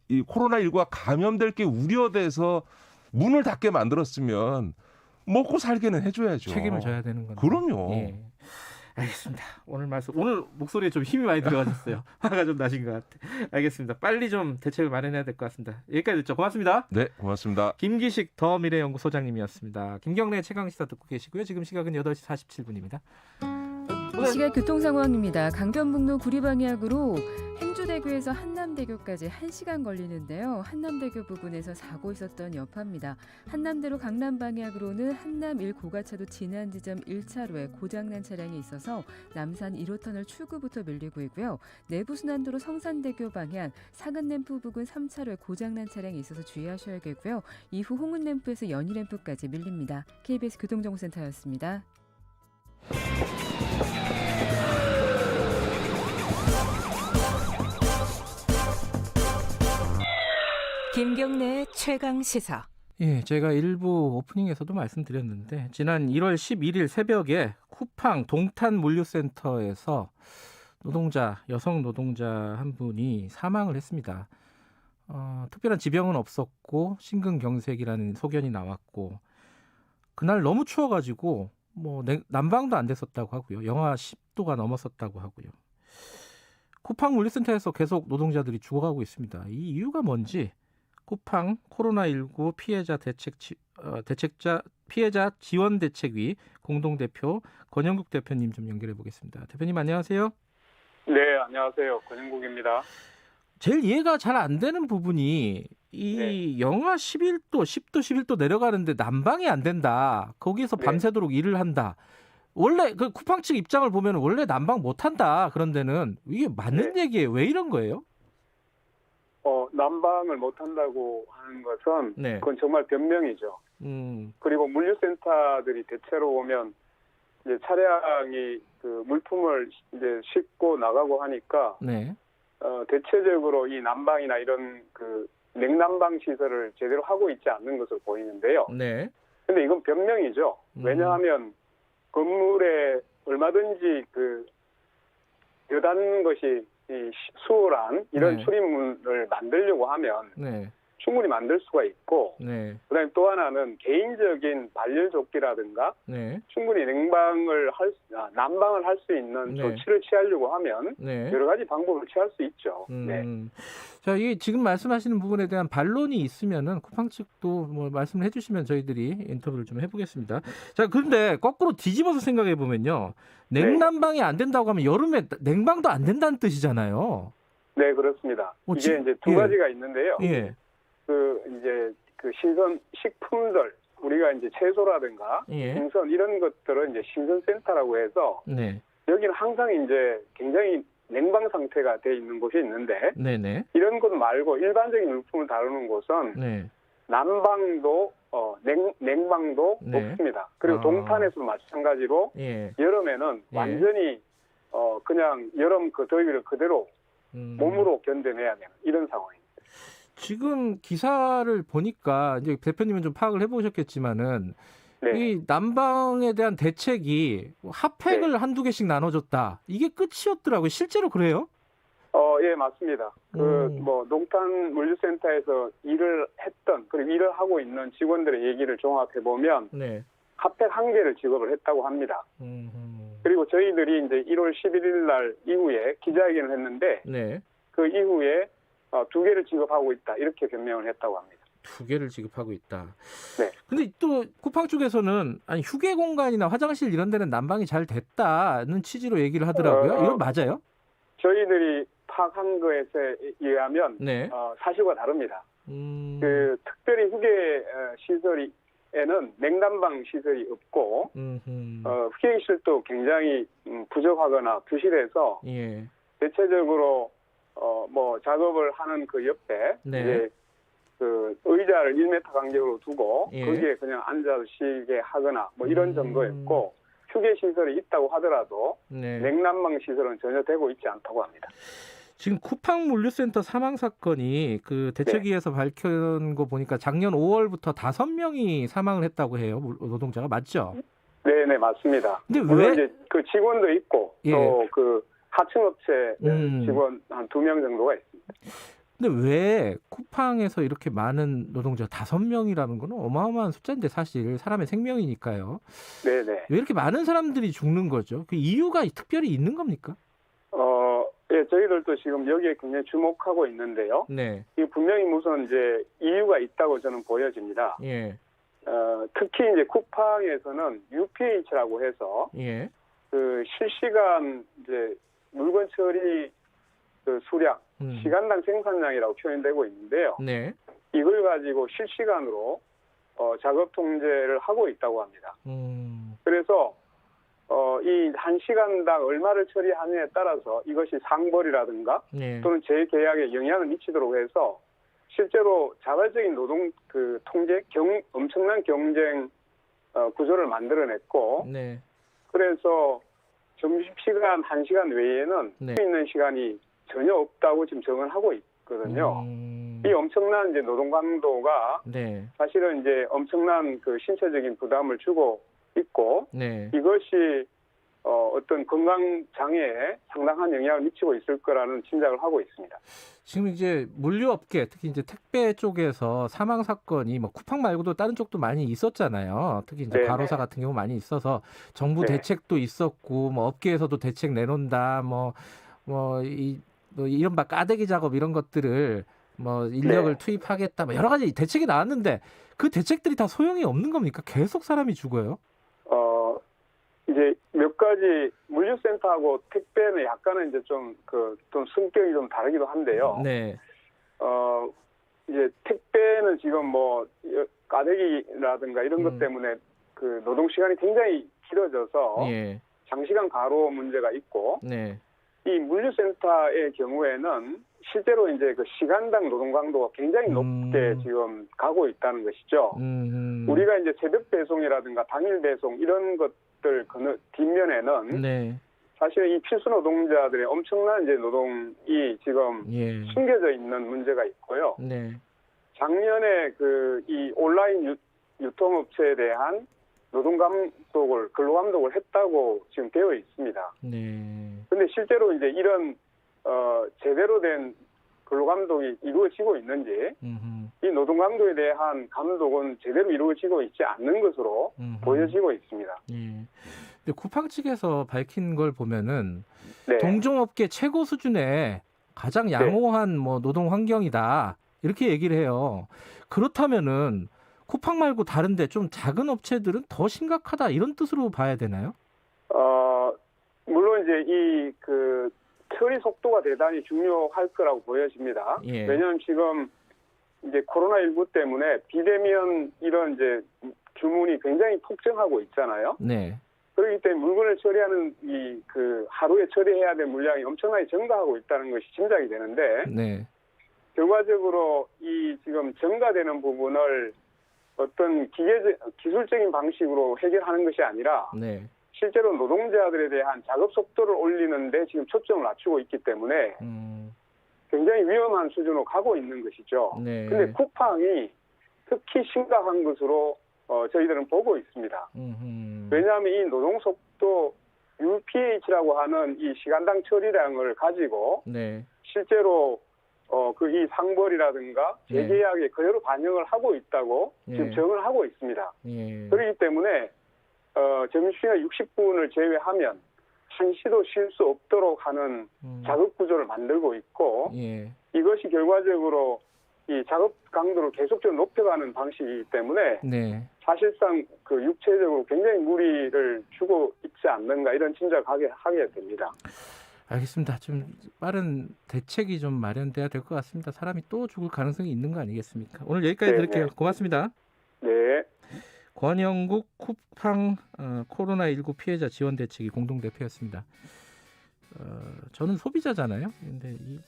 이 코로나19가 감염될 게 우려돼서 문을 닫게 만들었으면 먹고 살게는 해줘야죠.
책임을 져야 되는 건데.
그럼요.
예. 알겠습니다. 오늘 목소리에 좀 힘이 많이 들어가셨어요. 화가 좀 나신 것 같아요. 알겠습니다. 빨리 좀 대책을 마련해야 될 것 같습니다. 여기까지 듣죠. 고맙습니다.
네, 고맙습니다.
김기식 더미래연구소장님이었습니다. 김경래 최강시사 듣고 계시고요. 지금 시각은 8시 47분입니다.
이 시각 교통 상황입니다. 강변북로 구리방향으로 행주대교에서 한남대교까지 1시간 걸리는데요. 한남대교 부근에서 사고 있었던 여파입니다. 한남대로 강남 방향으로는 한남 1고가차도 지난 지점 1차로에 고장난 차량이 있어서 남산 1호터널 출구부터 밀리고 있고요. 내부순환도로 성산대교 방향 사근램프 부근 3차로에 고장난 차량이 있어서 주의하셔야겠고요. 이후 홍은램프에서 연희램프까지 밀립니다. KBS 교통정보센터였습니다.
김경래 최강 시사.
예, 제가 일부 오프닝에서도 말씀드렸는데 지난 1월 11일 새벽에 쿠팡 동탄 물류센터에서 여성 노동자 한 분이 사망을 했습니다. 특별한 지병은 없었고 심근경색이라는 소견이 나왔고 그날 너무 추워가지고 난방도 안 됐었다고 하고요. 영하 10도가 넘었었다고 하고요. 쿠팡 물류센터에서 계속 노동자들이 죽어가고 있습니다. 이 이유가 뭔지 쿠팡 코로나19 피해자 지원 대책위 공동대표 권영국 대표님 좀 연결해 보겠습니다. 대표님 안녕하세요.
네, 안녕하세요. 권영국입니다.
제일 이해가 잘 안 되는 부분이 이 영하 11도, 10도, 11도 내려가는데 난방이 안 된다. 거기에서 밤새도록 일을 한다. 원래 그 쿠팡 측 입장을 보면 원래 난방 못 한다. 그런 데는 이게 맞는 얘기예요. 왜 이런 거예요?
난방을 못 한다고 하는 것은 그건 정말 변명이죠. 그리고 물류센터들이 대체로 오면 이제 차량이 그 물품을 이제 싣고 나가고 하니까 대체적으로 이 난방이나 이런 그 냉난방 시설을 제대로 하고 있지 않는 것으로 보이는데요. 근데 이건 변명이죠. 왜냐하면 건물에 얼마든지 그 여단 것이 이 수월한 이런
네.
출입문을 만들려고 하면
네.
충분히 만들 수가 있고,
네.
그다음에 또 하나는 개인적인 발열조끼라든가
네.
충분히 난방을 할 수 있는
네.
조치를 취하려고 하면
네.
여러 가지 방법을 취할 수 있죠. 네.
자, 이게 지금 말씀하시는 부분에 대한 반론이 있으면은 쿠팡 측도 뭐 말씀을 해주시면 저희들이 인터뷰를 좀 해보겠습니다. 자, 그런데 거꾸로 뒤집어서 생각해 보면요, 냉난방이 안 된다고 하면 여름에 냉방도 안 된다는 뜻이잖아요.
네, 그렇습니다. 이게
지금,
이제 두 가지가 있는데요.
예.
그 신선 식품들, 우리가 이제 채소라든가
예.
생선 이런 것들은 이제 신선센터라고 해서
네.
여기는 항상 이제 굉장히 냉방 상태가 돼 있는 곳이 있는데,
네네.
이런 곳 말고 일반적인 물품을 다루는 곳은
네.
난방도 냉방도
네.
없습니다. 그리고
아.
동탄에서도 마찬가지로
예.
여름에는
예.
완전히 그냥 여름 그 더위를 그대로 몸으로 견뎌내야 되는 이런 상황입니다.
지금 기사를 보니까 이제 대표님은 좀 파악을 해보셨겠지만은
네.
이 난방에 대한 대책이 핫팩을 한두 개씩 나눠줬다. 이게 끝이었더라고요. 실제로 그래요?
예, 맞습니다. 뭐 농탄 물류센터에서 일을 했던, 그리고 일을 하고 있는 직원들의 얘기를 종합해 보면
네.
핫팩 1개를 지급을 했다고 합니다. 그리고 저희들이 이제 1월 11일 날 이후에 기자회견을 했는데,
네.
그 이후에 2개를 지급하고 있다, 이렇게 변명을 했다고 합니다.
2개를 지급하고 있다.
네.
근데 또 쿠팡 쪽에서는 아니 휴게 공간이나 화장실 이런 데는 난방이 잘 됐다는 취지로 얘기를 하더라고요. 이건 맞아요?
저희들이 파악한 것에 의하면
네.
사실과 다릅니다. 그 특별히 휴게 시설에는 냉난방 시설이 없고 휴게실도 굉장히 부족하거나 부실해서
예.
대체적으로 뭐 작업을 하는 그 옆에
네.
이제 그 의자를 1m 간격으로 두고
예.
거기에 그냥 앉아서 쉬게 하거나 뭐 이런 정도였고, 휴게 시설이 있다고 하더라도
네.
냉난방 시설은 전혀 되고 있지 않다고 합니다.
지금 쿠팡 물류센터 사망 사건이 그 대책위에서 밝힌 거 보니까 작년 5월부터 5명이 사망을 했다고 해요. 노동자가 맞죠?
네, 맞습니다.
근데
물론
왜
이제 그 직원도 있고
예.
또 그 하청업체 직원 한 2명 정도가 있습니다.
근데 왜 쿠팡에서 이렇게 많은 노동자 5명이라는 건 어마어마한 숫자인데 사실 사람의 생명이니까요.
네네.
왜 이렇게 많은 사람들이 죽는 거죠? 그 이유가 특별히 있는 겁니까?
예, 저희들도 지금 여기에 굉장히 주목하고 있는데요.
네.
이 분명히 무슨 이제 이유가 있다고 저는 보여집니다.
예.
특히 이제 쿠팡에서는 UPH라고 해서
예.
그 실시간 이제 물건 처리 그 수량, 시간당 생산량이라고 표현되고 있는데요.
네.
이걸 가지고 실시간으로 작업 통제를 하고 있다고 합니다. 그래서 이 1시간당 얼마를 처리하느냐에 따라서 이것이 상벌이라든가
네.
또는 재계약에 영향을 미치도록 해서 실제로 자발적인 노동 그 통제 엄청난 경쟁 구조를 만들어냈고,
네.
그래서 점심시간 1시간 외에는
네.
수 있는 시간이 전혀 없다고 지금 정언하고 있거든요. 이 엄청난 이제 노동 강도가
네.
사실은 이제 엄청난 그 신체적인 부담을 주고 있고,
네.
이것이 어떤 건강 장애에 상당한 영향을 미치고 있을 거라는 짐작을 하고 있습니다.
지금 이제 물류업계, 특히 이제 택배 쪽에서 사망 사건이 뭐 쿠팡 말고도 다른 쪽도 많이 있었잖아요. 특히 이제
네네.
과로사 같은 경우 많이 있어서 정부
네.
대책도 있었고, 뭐 업계에서도 대책 내놓는다, 이른바 까대기 작업 이런 것들을 뭐 인력을
네.
투입하겠다, 뭐 여러 가지 대책이 나왔는데 그 대책들이 다 소용이 없는 겁니까? 계속 사람이 죽어요?
이제 몇 가지 물류센터하고 택배는 약간은 이제 좀 성격이 좀 다르기도 한데요.
네.
이제 택배는 지금 뭐 까대기라든가 이런 것 때문에 그 노동 시간이 굉장히 길어져서
예.
장시간 가로 문제가 있고,
네.
이 물류센터의 경우에는 실제로 이제 그 시간당 노동 강도가 굉장히 높게 지금 가고 있다는 것이죠. 우리가 이제 새벽 배송이라든가 당일 배송 이런 것들 뒷면에는
네.
사실 이 필수 노동자들의 엄청난 이제 노동이 지금
예.
숨겨져 있는 문제가 있고요.
네.
작년에 그 이 온라인 유통업체에 대한 노동감독을 근로감독을 했다고 지금 되어 있습니다.
네.
근데 실제로 이제 이런 제대로 된 근로감독이 이루어지고 있는지 이 노동감독에 대한 감독은 제대로 이루어지고 있지 않는 것으로 보여지고 있습니다.
예. 근데 쿠팡 측에서 밝힌 걸 보면은
네.
동종업계 최고 수준의 가장 양호한 뭐 노동 환경이다 이렇게 얘기를 해요. 그렇다면은 쿠팡 말고 다른데 좀 작은 업체들은 더 심각하다 이런 뜻으로 봐야 되나요?
물론 이제 이 그 처리 속도가 대단히 중요할 거라고 보여집니다.
예.
왜냐하면 지금 이제 코로나19 때문에 비대면 이런 이제 주문이 굉장히 폭증하고 있잖아요.
네.
그렇기 때문에 물건을 처리하는 이 그 하루에 처리해야 될 물량이 엄청나게 증가하고 있다는 것이 짐작이 되는데
네.
결과적으로 이 지금 증가되는 부분을 어떤 기술적인 방식으로 해결하는 것이 아니라
네.
실제로 노동자들에 대한 작업 속도를 올리는데 지금 초점을 맞추고 있기 때문에 굉장히 위험한 수준으로 가고 있는 것이죠.
네.
그런데 쿠팡이 특히 심각한 것으로 저희들은 보고 있습니다. 왜냐하면 이 노동 속도 UPH라고 하는 이 시간당 처리량을 가지고
네.
실제로 그 이 상벌이라든가
네.
재계약에 그대로 반영을 하고 있다고 지금
네.
정을 하고 있습니다.
예.
그렇기 때문에 점심시간 60분을 제외하면 한시도 쉴 수 없도록 하는 작업 구조를 만들고 있고
예.
이것이 결과적으로 이 작업 강도를 계속적으로 높여가는 방식이기 때문에
네.
사실상 그 육체적으로 굉장히 무리를 주고 있지 않는가 이런 짐작하게 하게 됩니다.
알겠습니다. 좀 빠른 대책이 좀 마련돼야 될 것 같습니다. 사람이 또 죽을 가능성이 있는 거 아니겠습니까? 오늘 여기까지 드릴게요. 고맙습니다.
네.
권영국 쿠팡 코로나19 피해자 지원 대책위 공동대표였습니다. 저는 소비자잖아요. 근데 이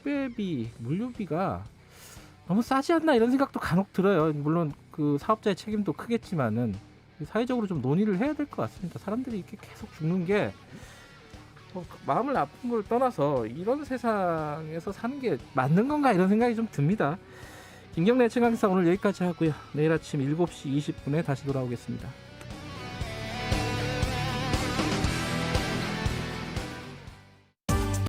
택배비, 물류비가 너무 싸지 않나 이런 생각도 간혹 들어요. 물론 그 사업자의 책임도 크겠지만은 사회적으로 좀 논의를 해야 될 것 같습니다. 사람들이 이렇게 계속 죽는 게 마음을 아픈 걸 떠나서 이런 세상에서 사는 게 맞는 건가 이런 생각이 좀 듭니다. 김경래 최강시사 오늘 여기까지 하고요. 내일 아침 7시 20분에 다시 돌아오겠습니다.